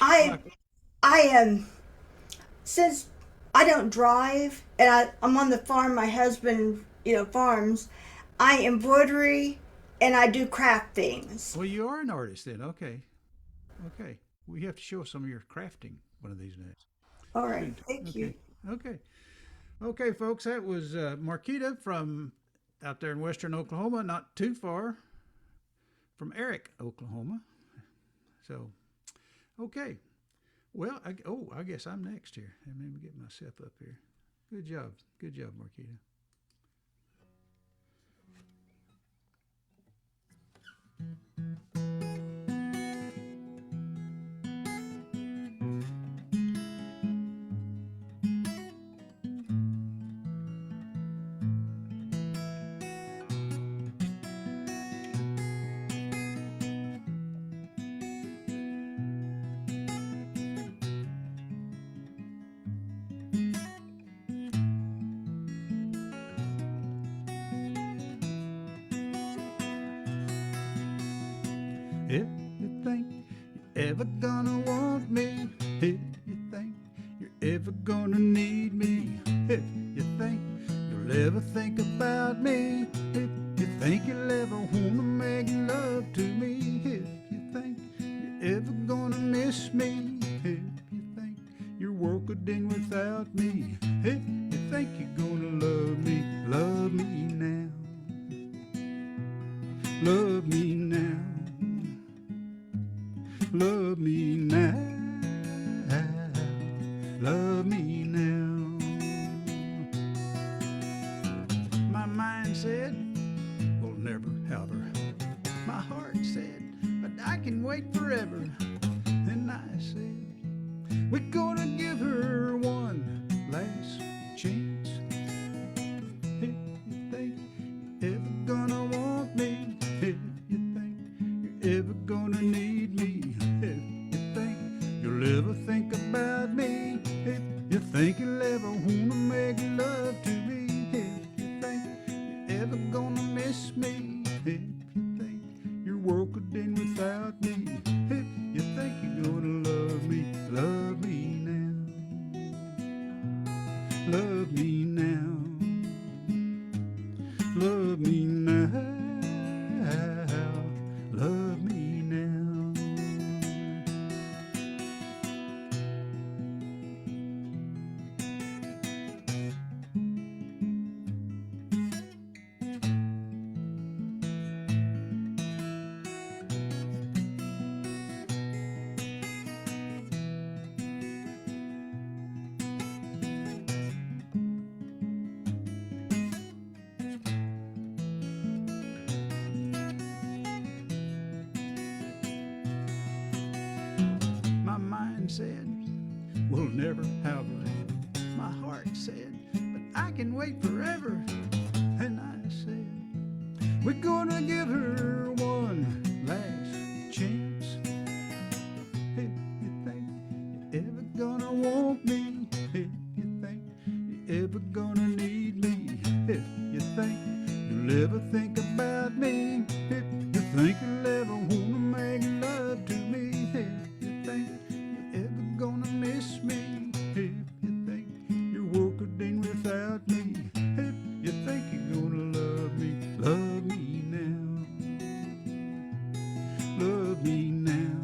I like, I am since I don't drive and I'm on the farm. My husband, farms. I embroidery and I do craft things. well, you are an artist then. Okay. Okay. We have to show us some of your crafting one of these days. All right, Good. thank Okay. you. Okay. Okay, folks, that was Marketa from out there in western Oklahoma, not too far from Eric, Oklahoma. So, okay. Well, I guess I'm next here. Let me get myself up here. Good job. Good job, Marketa. If you think you're ever gonna want me, if you think you're ever gonna need me, if you think you'll ever think about me, if you think you'll ever wanna make love to me, if you think you're ever gonna miss me, if you think your world could end without me, if you think you're gonna love me now, love me now. Love me now, love me now. My mind said, we'll never have her. My heart said, but I can wait forever. And I said, we're gonna give her one last chance. If you think you're ever gonna want me, if you think you're ever gonna need me, if you think you'll ever think about me, if you think you'll ever wanna make love to me, if you think you're ever gonna miss me, if you think your world could end without me, if you think you're gonna love me now, love me now, love me now, love me now. My mind said, we'll never have her. My heart said, but I can wait forever. And I said, we're gonna give her one last chance. If you think you're ever gonna want me, if you think you're ever gonna need me, if you think you'll ever think about me, if you think you'll ever wanna make love to me, if you think you're ever gonna miss me, if you think your world could end without me, if you think you're gonna love me now, love me now,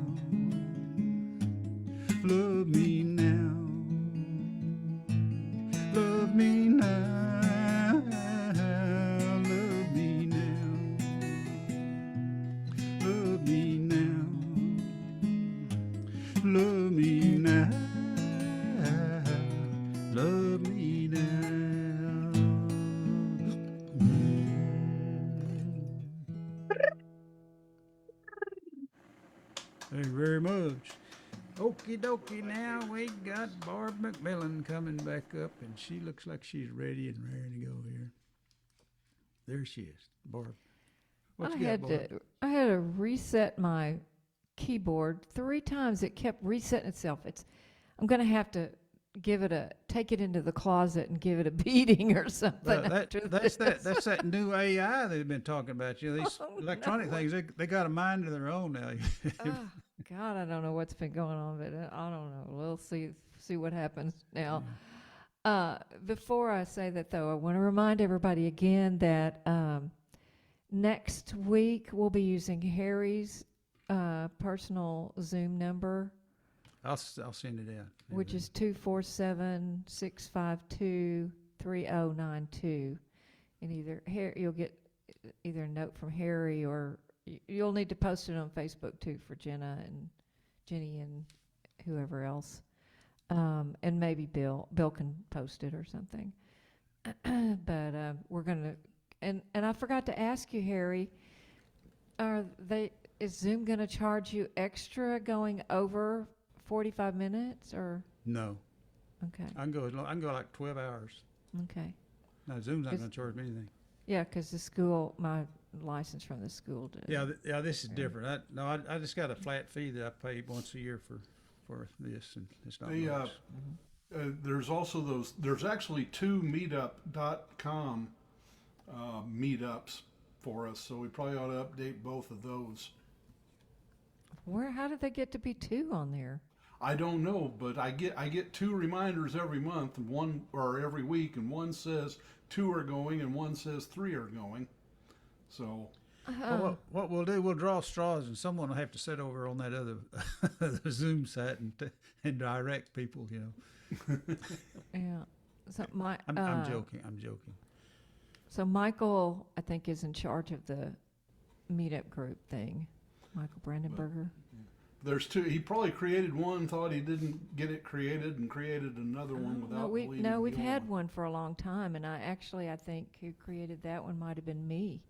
love me now, love me now, love me now, love me now, love me now, love me now. Thank you very much. Okie dokie, now we got Barbe McMillen coming back up, and she looks like she's ready and raring to go here. There she is, Barbe. What you got, Barbe? I had to reset my keyboard 3 times. It kept resetting itself. I'm going to have to take it into the closet and give it a beating or something. That's that new AI they've been talking about. You know, these electronic things, they got a mind of their own now. Oh, God, I don't know what's been going on, but I don't know. We'll see what happens now. Before I say that, though, I want to remind everybody again that next week we'll be using Harry's personal Zoom number, I'll send it in. which is 247-652-3092. And you'll get either a note from Harry, or you'll need to post it on Facebook too for Jenny and whoever else. And maybe Bill can post it or something. But we're gonna, and I forgot to ask you, Harry, is Zoom gonna charge you extra going over 45 minutes or? No, Okay, I can go like 12 hours. okay. No, Zoom's not Is- going to charge me anything. Yeah, because my license from the school did. Yeah, this is Yeah. different. I just got a flat fee that I pay once a year for this, and it's not They, much. there's also there's actually two meetup.com meetups for us, so we probably ought to update both of those. How did they get to be 2 on there? I don't know, but I get 2 reminders every month, and every week, and one says 2 are going, and one says 3 are going. So Well, what we'll do, we'll draw straws, and someone will have to sit over on that other the Zoom site and direct people. You know, Yeah. So I'm joking. I'm joking. So Michael, I think, is in charge of the meetup group thing. Michael Brandenberger. there's 2. He probably created one, thought he didn't get it created, and created another one without deleting the we've old had one. one for a long time, and I think who created that one might have been me,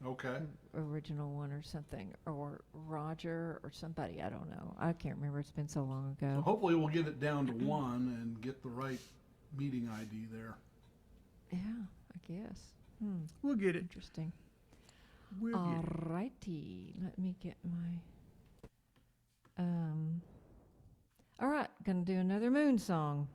Okay. original one or something, or Roger or somebody. I don't know. I can't remember. It's been so long Well, ago. hopefully we'll get it down to 1 and get the right meeting ID there. Yeah, I guess. We'll get it. Interesting. We'll get it. Alrighty, let me get my. All right, gonna do another moon song.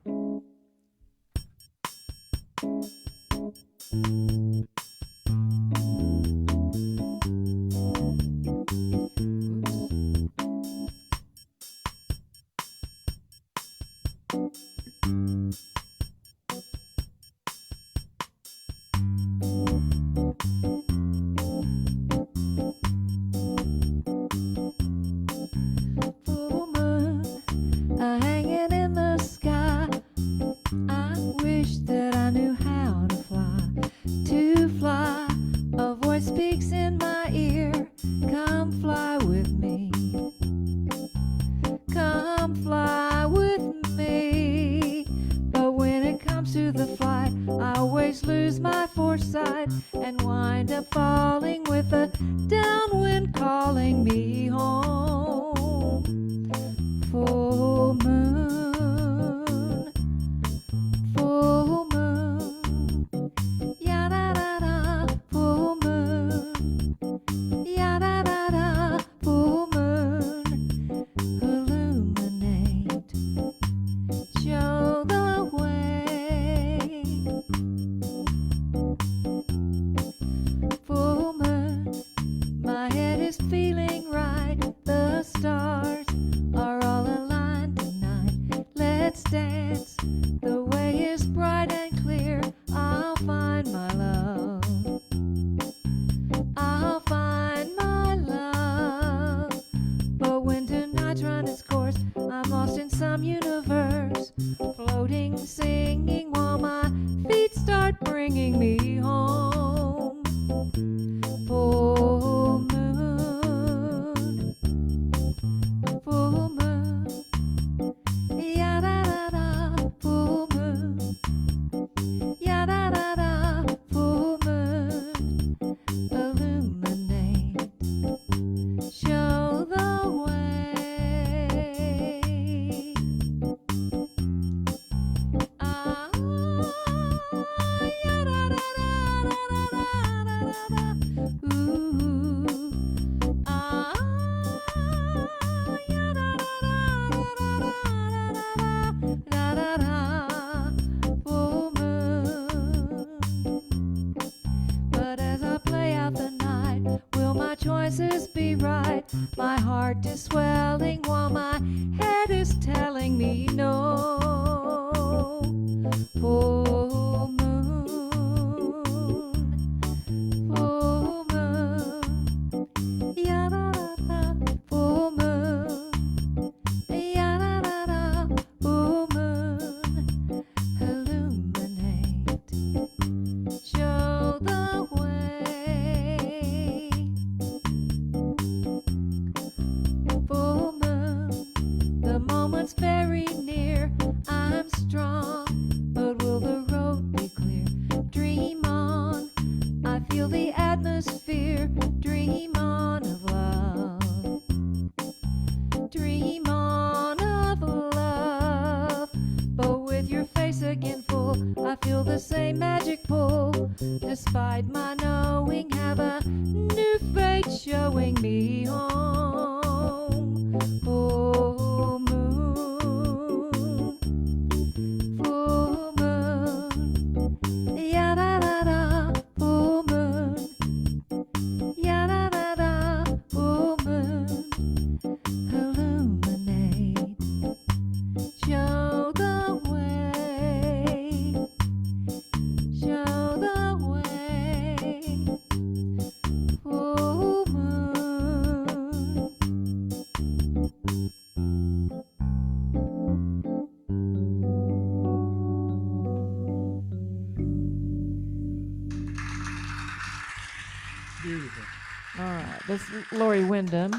Full moon hanging in the sky. I wish that I knew how to fly. To fly, a voice speaks in my ear. Come fly with me. Come fly with me. But when it comes to the flight, I always lose my foresight and wind up falling with a downwind calling me home. Full moon, full moon, ya da da da, full moon, ya da da da, full moon, illuminate, show the way. Full My heart is swelling while my head is telling me no. Full moon, full moon, ya da da da, full moon, ya da da da, full moon, illuminate, show the way. Full moon, the moment's very near. I'm strong, but will the road be clear? Dream on, I feel the atmosphere. Dream on of love. Dream on of love. But with your face again full, I feel the same magic pull. Despite my knowing, have a new fate showing me home. Full moon, full moon, ya da da da, full moon, ya da da da, full moon, illuminate, show the way, show the way, full moon. Beautiful. All right, this is Lori Wyndham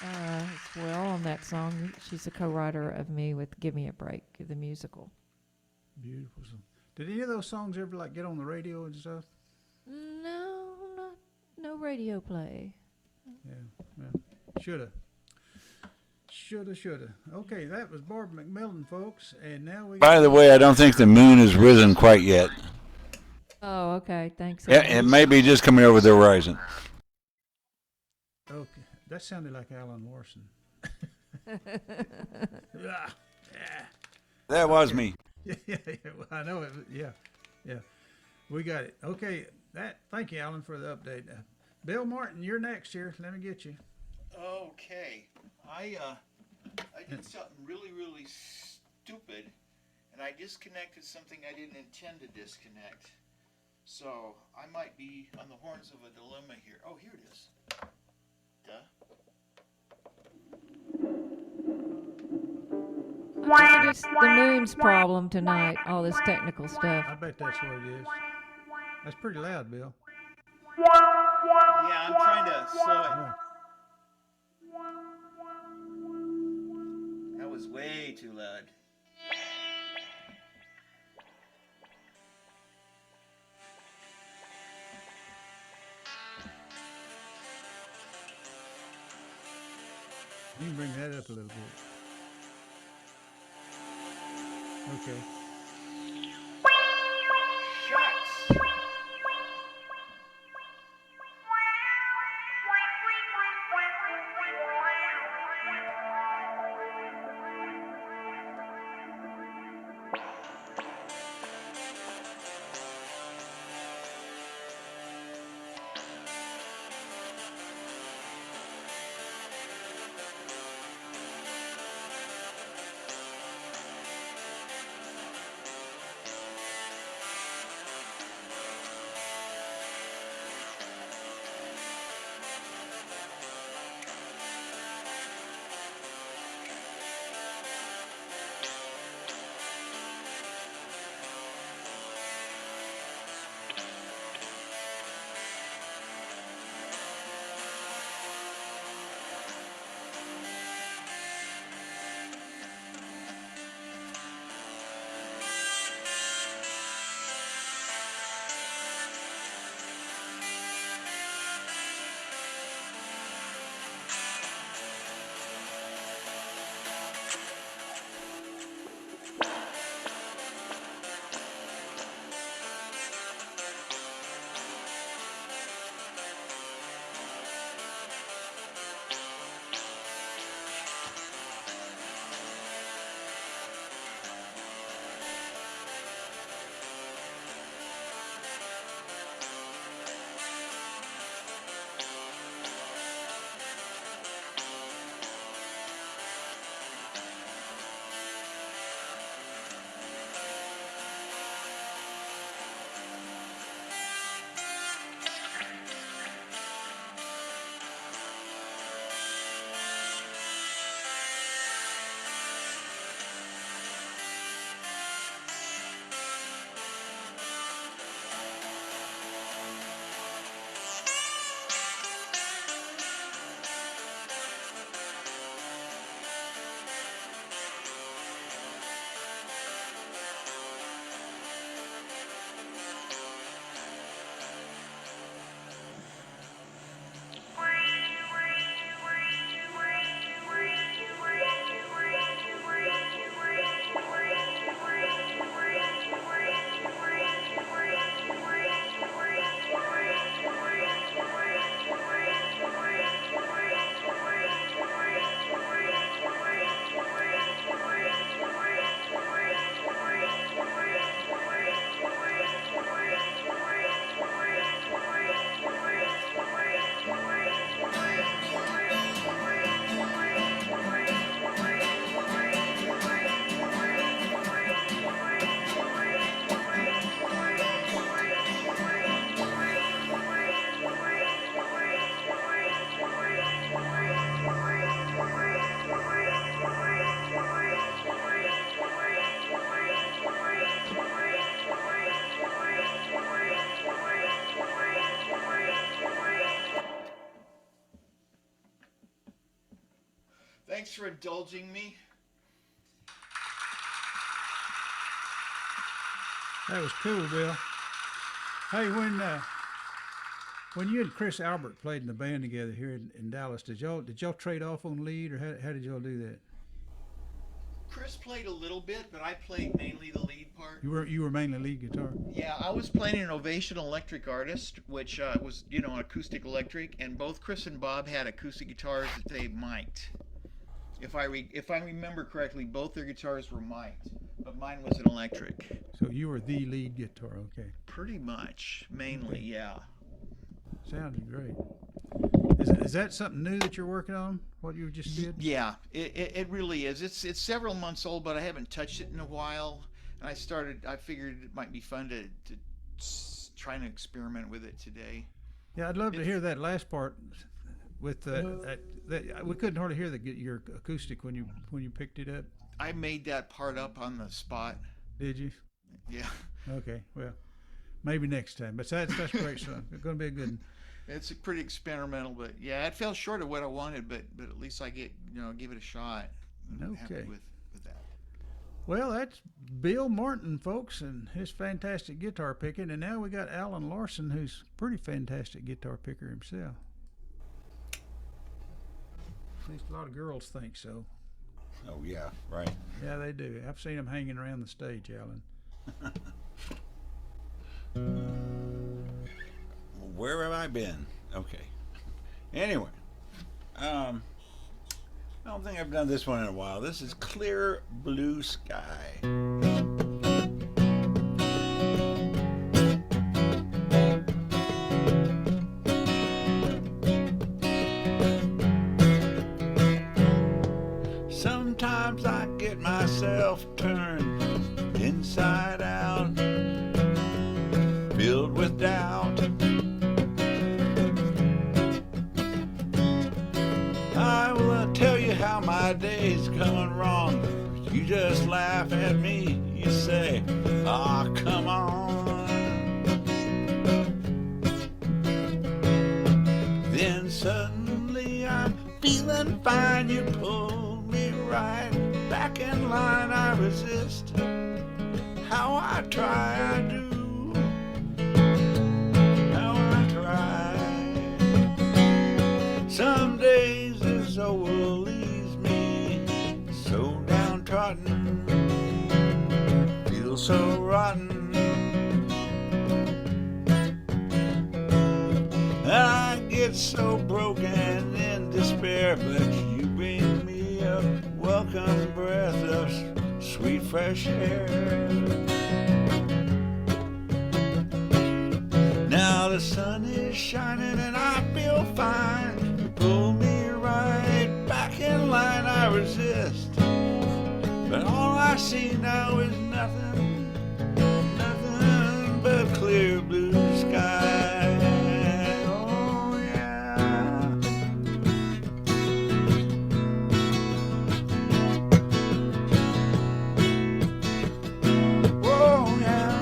as well on that song. She's a co-writer of me with "Give Me a Break," the musical. Beautiful. Did any of those songs ever like get on the radio and stuff? No, no radio play. Yeah. Shoulda. Okay, that was Barbe McMillen, folks, and now we. By the way, I don't think the moon has risen quite yet. Oh, okay. Thanks. It may be just coming over the horizon. Okay, that sounded like Alan Larson. That was me. Yeah, well, I know it. Yeah. We got it. Okay, thank you, Alan, for the update. Bill Martin, you're next here. Let me get you. Okay, I did something really, really stupid, and I disconnected something I didn't intend to disconnect. So I might be on the horns of a dilemma here. Oh, here it is. Duh. It's the moon's problem tonight. All this technical stuff. I bet that's what it is. That's pretty loud, Bill. Yeah, I'm trying to slow it. Yeah. That was way too loud. You can bring that up a little bit. Okay. Shucks. Thanks for indulging me. That was cool, Bill. Hey, when you and Chris Albert played in the band together here in Dallas, did y'all trade off on lead, or how did y'all do that? Chris played a little bit, but I played mainly the lead part. You were mainly lead guitar. Yeah, I was playing an Ovation Electric Artist, which was, acoustic electric, and both Chris and Bob had acoustic guitars that they mic'd. If I remember correctly, both their guitars were mic'd, but mine was an electric. So you were the lead guitar, okay? Pretty much, mainly, yeah. Sounded great. Is that something new that you're working on? What you just did? Yeah, it really is. It's several months old, but I haven't touched it in a while. And I figured it might be fun to try and experiment with it today. Yeah, I'd love to hear that last part. With that we couldn't hardly hear your acoustic when you picked it up. I made that part up on the spot. Did you? Yeah. Okay. Well, maybe next time. But that's great stuff. It's going to be a good one. It's pretty experimental, but yeah, it fell short of what I wanted, but at least I give it a shot. I'm happy Okay. with that. Well, that's Bill Martin, folks, and his fantastic guitar picking. And now we got Alan Larson, who's a pretty fantastic guitar picker himself. At least a lot of girls think so. Oh yeah, right. Yeah, they do. I've seen them hanging around the stage, Alan. Where have I been? Okay. Anyway, I don't think I've done this one in a while. This is Clear Blue Sky. Sometimes I get myself turned inside out, filled with doubt. I will tell you how my day's going wrong. You just laugh at me. You say, "Ah, come on." Then suddenly I'm feeling fine. You pull me right back in line. I resist. How I try, I do. How I try. Some days this old leaves me so downtrodden, feel so rotten. I get so broken in despair, but you bring me a welcome breath of sweet fresh air. Now the sun is shining and I feel fine. You pull me right back in line. I resist, but all I see now is nothing but clear blue sky. Oh yeah. Oh yeah.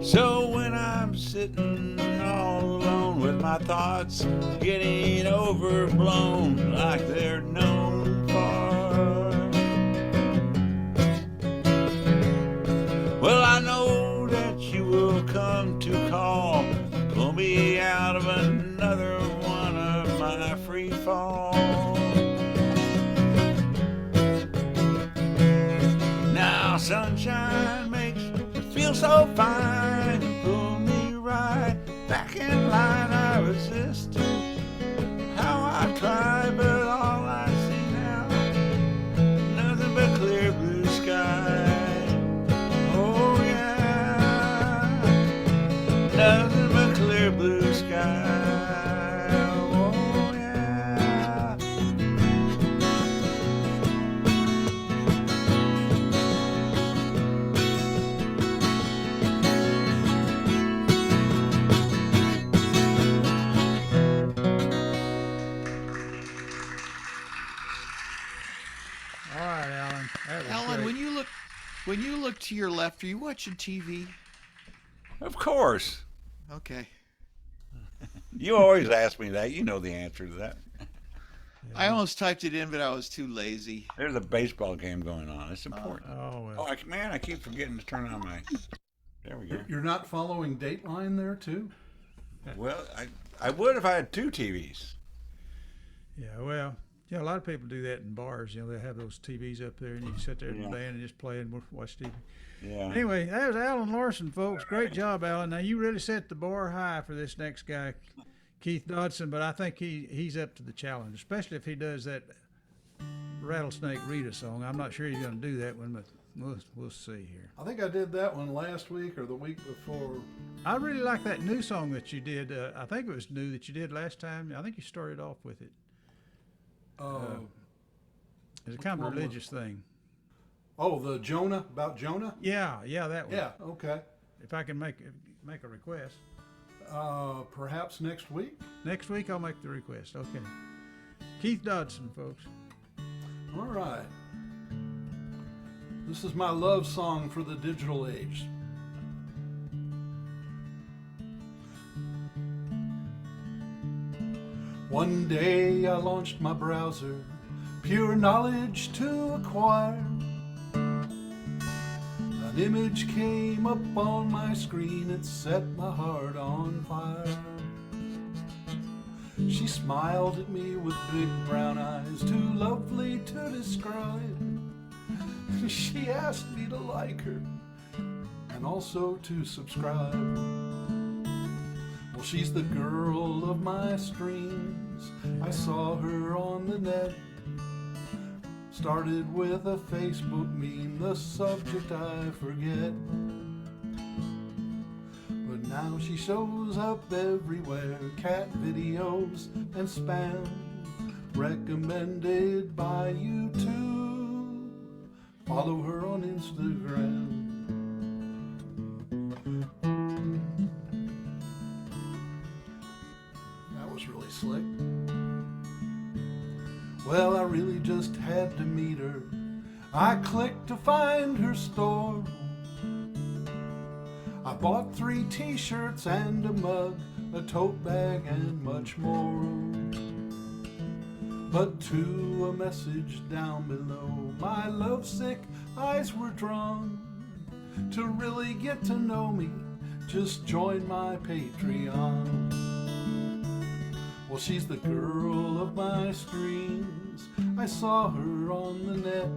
So when I'm sitting all alone with my thoughts getting overblown like they're known for, well, I know that you will come to call, pull me out of another one of my free falls. Now sunshine makes me feel so fine. You pull me right back in line. I resist. How I try, but all I see now, nothing but clear blue sky. Oh yeah, nothing but clear blue sky. Oh yeah. All right, Alan. That was Alan, great. when you look to your left, are you watching TV? Of course. Okay. You always ask me that. You know the answer to that. I almost typed it in, but I was too lazy. There's a baseball game going on. It's important. Oh, well. Man, I keep forgetting to turn on my. There we go. You're not following Dateline there too? Well, I would if I had 2 TVs. Yeah, well, a lot of people do that in bars. They have those TVs up there, and you can sit there in the band and just play and watch TV. Yeah. Anyway, that was Alan Larson, folks. Great job, Alan. Now, you really set the bar high for this next guy, Keith Dodson, but I think he's up to the challenge, especially if he does that Rattlesnake Rita song. I'm not sure he's going to do that one, but we'll see here. I think I did that one last week or the week before. I really like that new song that you did. I think it was new that you did last time. I think you started off with it. It's a kind of religious thing. Oh, the Jonah, about Jonah? Yeah, that one. Yeah, okay. If I can make a request. Perhaps next week? Next week I'll make the request. Okay. Keith Dodson, folks. All right. This is my love song for the digital age. One day I launched my browser, pure knowledge to acquire. An image came up on my screen, it set my heart on fire. She smiled at me with big brown eyes, too lovely to describe. She asked me to like her and also to subscribe. Well, she's the girl of my streams. I saw her on the net. Started with a Facebook meme, the subject I forget. But now she shows up everywhere, cat videos and spam, recommended by YouTube. Follow her on Instagram. That was really slick. Well, I really just had to meet her. I clicked to find her store. I bought 3 t-shirts and a mug, a tote bag and much more. But to a message down below, my lovesick eyes were drawn. To really get to know me, just join my Patreon. Well, she's the girl of my streams. I saw her on the net.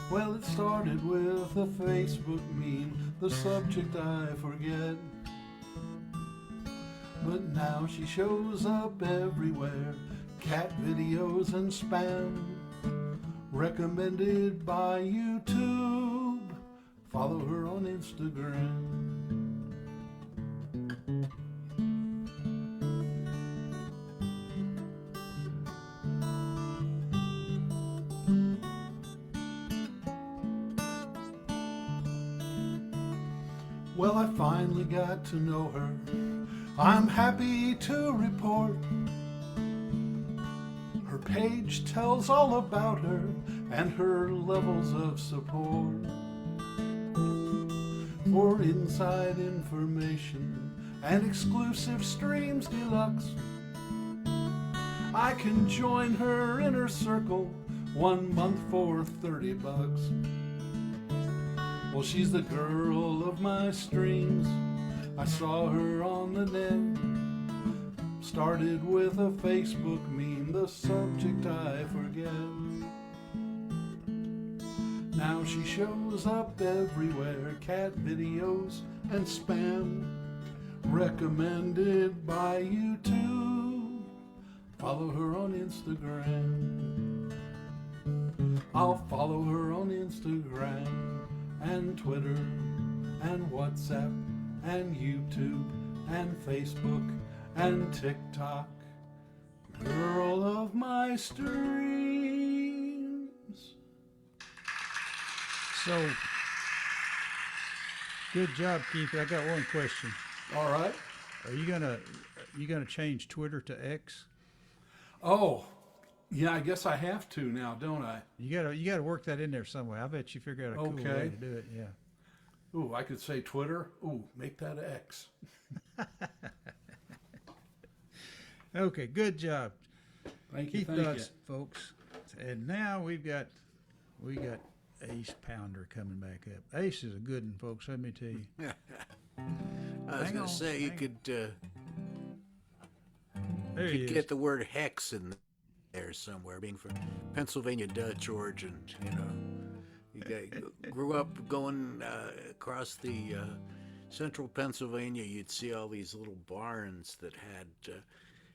Well, it started with a Facebook meme, the subject I forget. But now she shows up everywhere, cat videos and spam, recommended by YouTube. Follow her on Instagram. Well, I finally got to know her. I'm happy to report her page tells all about her and her levels of support. For inside information and exclusive streams deluxe, I can join her inner circle 1 month for $30. Well, she's the girl of my streams. I saw her on the net. Started with a Facebook meme, the subject I forget. Now she shows up everywhere, cat videos and spam, recommended by YouTube. Follow her on Instagram. I'll follow her on Instagram and Twitter and WhatsApp and YouTube and Facebook and TikTok. Girl of my streams. So, good job, Keith. I got one question. All right. Are you gonna change Twitter to X? Oh, Yeah, I guess I have to now, don't I? You gotta work that in there somewhere. I bet you figure out a cool way Okay. to do it. Yeah. Ooh, I could say Twitter. Ooh, make that X. Okay, good job. Thank you, Keith thank you. Dodson, folks. And now we got Ace Pounder coming back up. Ace is a good one, folks. Let me tell you. I was Hang going on, to say you hang could There he is. get the word hex in there somewhere, being from Pennsylvania Dutch origin. You know, grew up going across the central Pennsylvania. You'd see all these little barns that had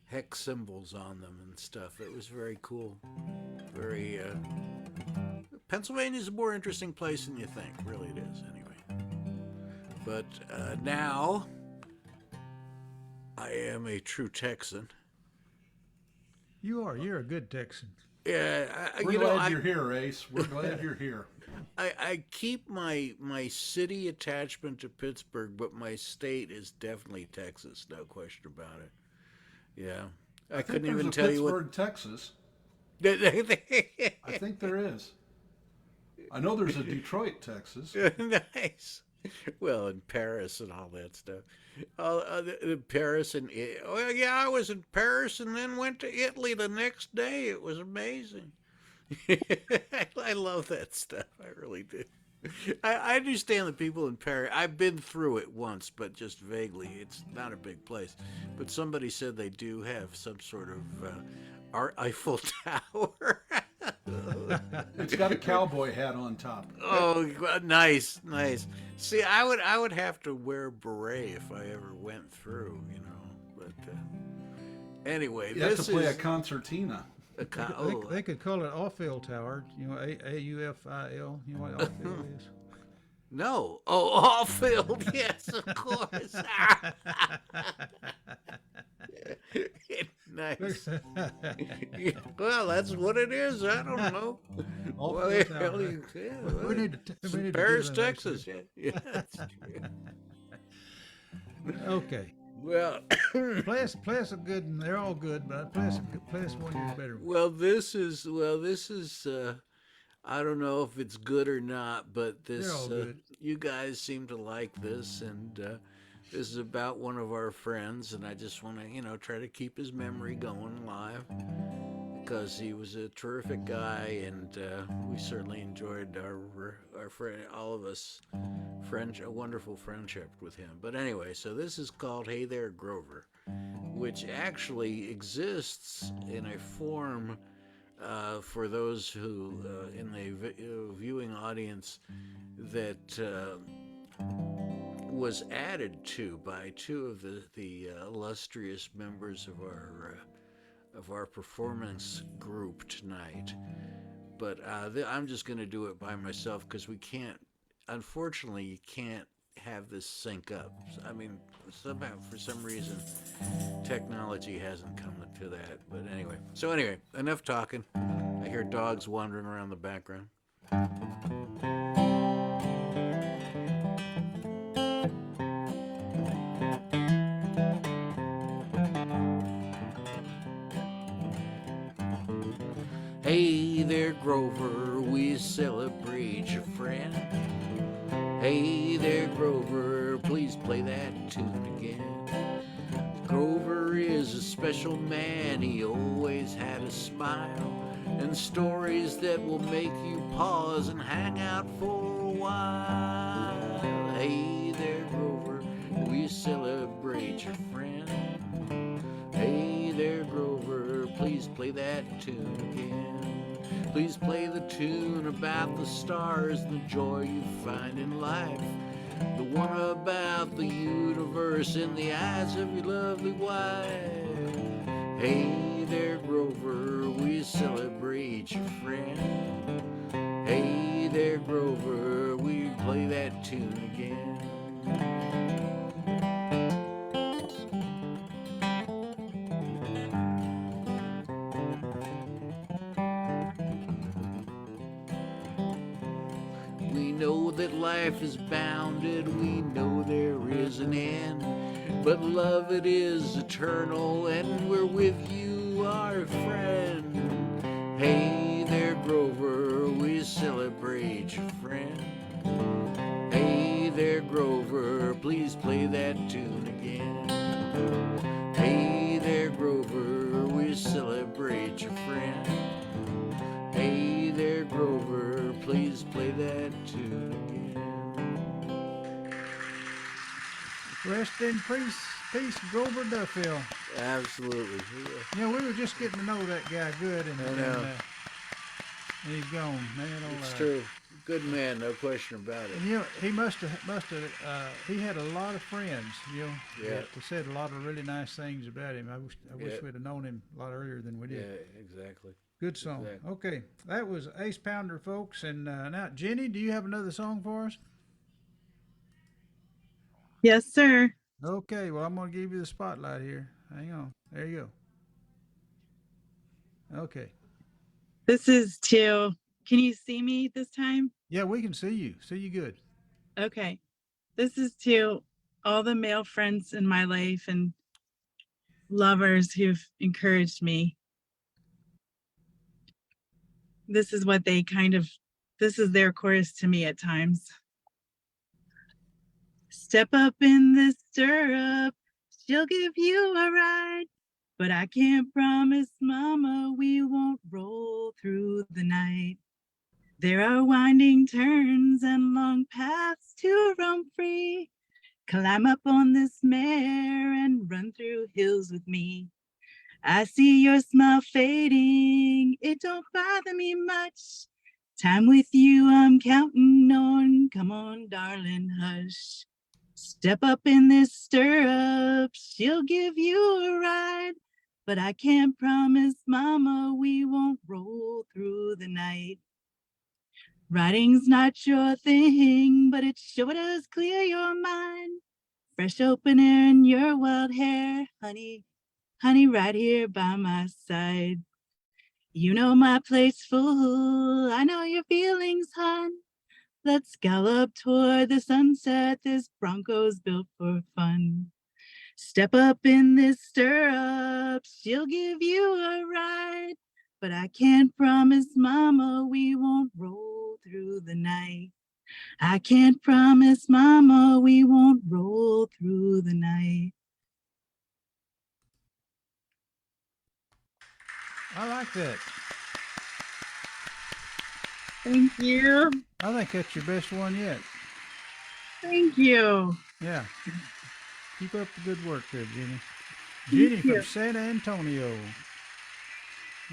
hex symbols on them and stuff. It was very cool. Very Pennsylvania's a more interesting place than you think. Really, it is. Anyway, but now I am a true Texan. You are. You're a good Texan. Yeah, We're glad you're here, Ace. We're glad you're here. I keep my city attachment to Pittsburgh, but my state is definitely Texas, no question about it. Yeah, I couldn't even tell you what. Pittsburgh, Texas. I I think there is. I know there's a Detroit, Texas. Nice. Well, in Paris and all that stuff. Paris and oh yeah, I was in Paris and then went to Italy the next day. It was amazing. I love that stuff. I really do. I understand the people in Paris. I've been through it once, but just vaguely. It's not a big place. But somebody said they do have some sort of Art Eiffel Tower. It's got a cowboy hat on top. Oh, nice, nice. See, I would have to wear a beret if I ever went through, you know. But anyway, You have this to play a is concertina. They could call it Auffil Tower. You know, AUFIL. You know what Auffil is? no. Oh, all filled. Yes, of course. Nice. Well, that's what it is. I don't know. Auffil Well, Tower. We need to Paris, do that Texas. Yeah, that's true. Okay. Well, Play us a good one. They're all good, but play us one of your better ones. well, this is. I don't know if it's good or not, but this. They're all good. You guys seem to like this, and this is about one of our friends, and I just want to, try to keep his memory going alive because he was a terrific guy, and we certainly enjoyed our friend, all of us, a wonderful friendship with him. But anyway, so this is called "Hey There, Grover," which actually exists in a form for those who in the viewing audience that was added to by two of the illustrious members of our performance group tonight. But I'm just going to do it by myself because we can't. Unfortunately, you can't have this sync up. I mean, somehow, for some reason, technology hasn't come to that. But anyway, enough talking. I hear dogs wandering around the background. Hey there, Grover, we celebrate your friend. Hey there, Grover, please play that tune again. Grover is a special man, he always had a smile and stories that will make you pause and hang out for a while. Hey there, Grover, we celebrate your friend. Hey there, Grover, please play that tune again. Please play the tune about the stars and the joy you find in life. The one about the universe in the eyes of your lovely wife. Hey there, Grover, we celebrate your friend. Hey there, Grover, we play that tune again. We know that life is bounded, we know there is an end, but love it is eternal, and we're with you, our friend. Hey there, Grover, we celebrate your friend. Hey there, Grover, please play that tune again. Hey there, Grover, we celebrate your friend. Hey there, Grover, please play that tune again. Rest in peace, Grover Duffield. Absolutely. Yeah, we were just getting to know that guy good, and, I know. and he's gone, man. It's true. Good man, no question about it. And you know, he must have he had a lot of friends, you know. Yeah. That said a lot of really nice things about him. I wish Yeah. we'd have known him a lot earlier than we did. Yeah, exactly. Good song. Exactly. Okay, that was Ace Pounder, folks. And now, Jenny, do you have another song for us? Yes, sir. Okay, well, I'm going to give you the spotlight here. Hang on. There you go. Okay. This is to, can you see me this time? Yeah, we can see you. See you good. Okay. This is to all the male friends in my life and lovers who've encouraged me. This is what they this is their chorus to me at times. Step up in this stirrup, she'll give you a ride. But I can't promise, Mama, we won't roll through the night. There are winding turns and long paths to roam free. Climb up on this mare and run through hills with me. I see your smile fading, it don't bother me much. Time with you I'm counting on, come on, darling, hush. Step up in this stirrup, she'll give you a ride. But I can't promise, Mama, we won't roll through the night. Riding's not your thing, but it sure does clear your mind. Fresh open air in your wild hair, honey, honey, right here by my side. You know my plate's full, I know your feelings, hon. Let's gallop toward the sunset, this Bronco's built for fun. Step up in this stirrup, she'll give you a ride. But I can't promise, Mama, we won't roll through the night. I can't promise, Mama, we won't roll through the night. I like that. Thank you. I think that's your best one yet. Thank you. Yeah. Keep up the good work there, Jenny. Jenny you. from San Antonio.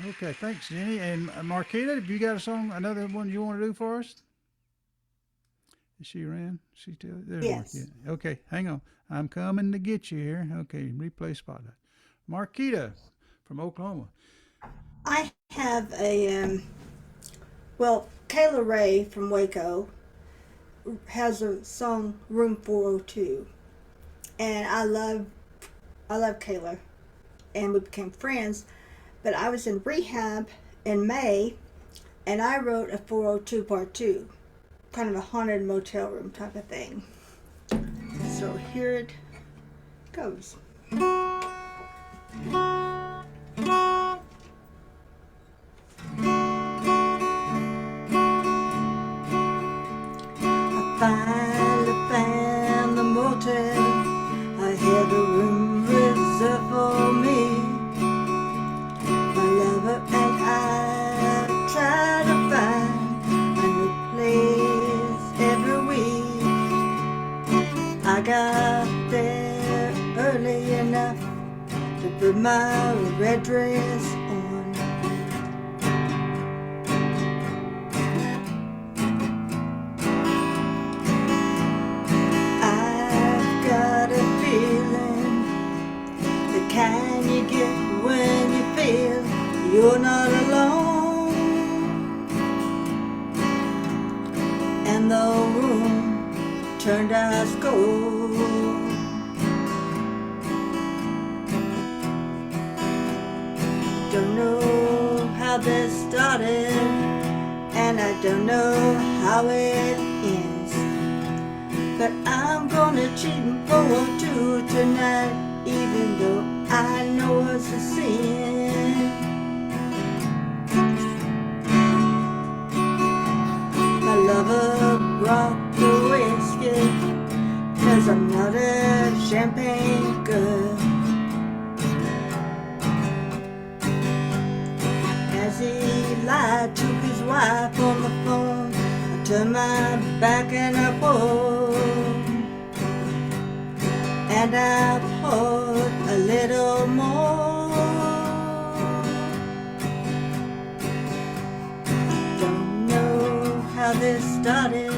Okay, thanks, Jenny. And Marketa, have you got a song, another one you want to do for us? Is she ran? She still there? Yes. Marketa. Okay, hang on. I'm coming to get you here. Okay, replay spotlight. Marketa from Oklahoma. I have a, Kayla Ray from Waco has a song Room 402. And I love Kayla. And we became friends. But I was in rehab in May, and I wrote a 402 part 2. Kind of a haunted motel room type of thing. So here it goes. I finally found the motel. I had a room reserved for me. My lover and I try to find a new place every week. I got there early enough to put my red dress on. I've got a feeling, the kind you get when you feel you're not alone. And the room turned ice cold. Don't know how this started, and I don't know how it ends. But I'm gonna cheat and pull two tonight, even though I know it's a sin. lover brought the whiskey, 'cause I'm not a champagne girl. As he lied to his wife on the phone, I turned my back and I poured. And I poured a little more. Don't know how this started,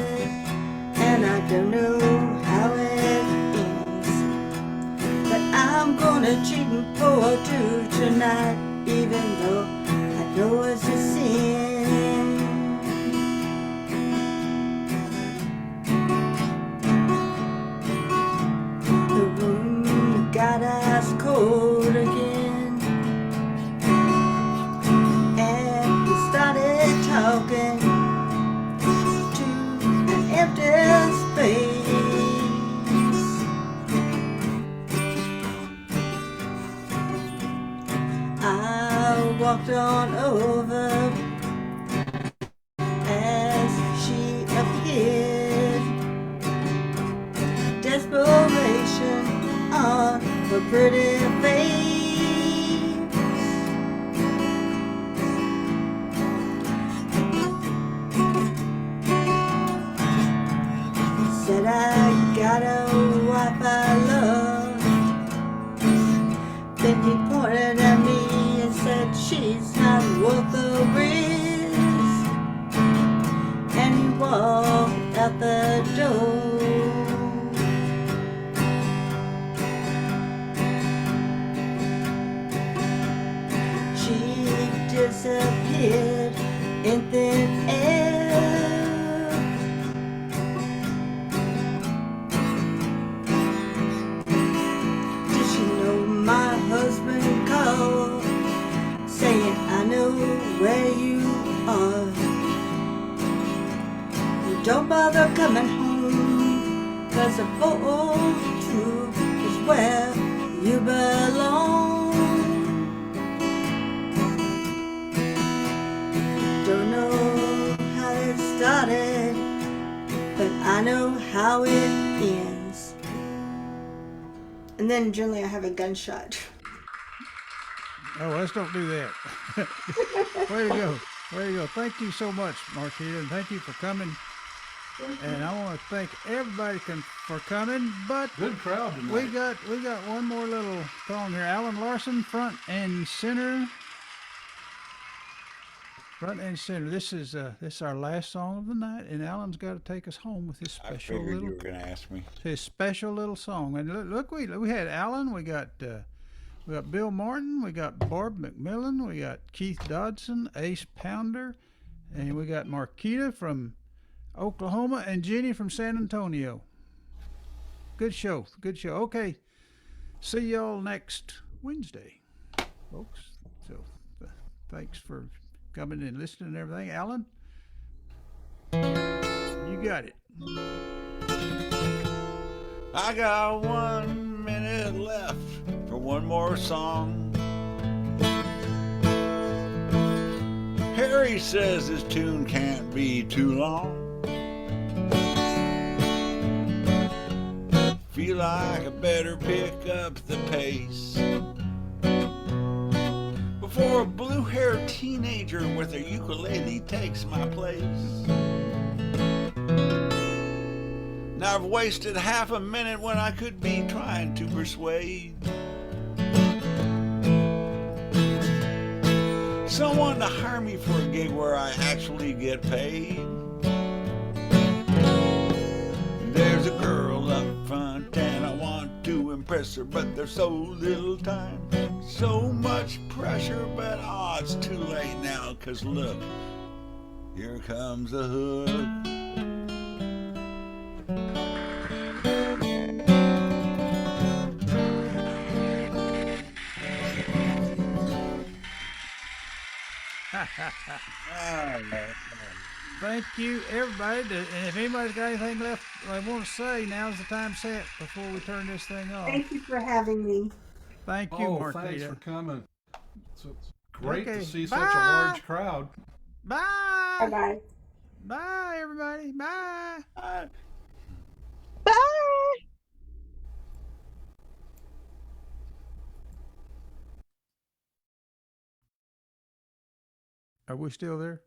and I don't know how it ends, but I'm gonna cheat and pour two tonight, even though I know it's a sin. The room got ice cold again, and we started talking to an empty space. I walked on over as she appeared, desperation on her pretty face. Said I got a wife I love. Then he pointed at me and said she's not worth the risk, and he walked out the door. She disappeared in thin air. Did she know my husband called, saying I know where you are? Don't bother coming home, 'cause a 402 is where you belong. Don't know how it started, but I know how it ends. And then generally I have a gunshot. Oh, let's don't do that. Way to go. Way to go. Thank you so much, Marketa, and thank you for coming. And I want to thank everybody for coming, but Good crowd tonight. we got one more little song here. Alan Larson, front and center. Front and center. This is our last song of the night, and Alan's got to take us home with his I special figured you little were going to ask me. his special little song. And look, we had Alan, we got Bill Martin, we got Barbe McMillen, we got Keith Dodson, Ace Pounder, and we got Marketa from Oklahoma and Jenny from San Antonio. Good show. Good show. Okay. See y'all next Wednesday, folks. So thanks for coming and listening and everything. Alan, you got it. I got 1 minute left for one more song. Harry says this tune can't be too long. Feel like I better pick up the pace before a blue-haired teenager with a ukulele takes my place. Now I've wasted half a minute when I could be trying to persuade someone to hire me for a gig where I actually get paid. There's a girl up front and I want to impress her, but there's so little time, so much pressure, but oh, it's too late now, 'cause look, here comes the hook. Thank you, everybody. And if anybody's got anything left they want to say, now's the time set before we turn this thing off. Thank you for having me. Thank you, Oh, thanks for Marketa. coming. It's great Okay, to see such a bye. large crowd. Bye. Bye bye. Bye, everybody. Bye. Bye. Are we still there?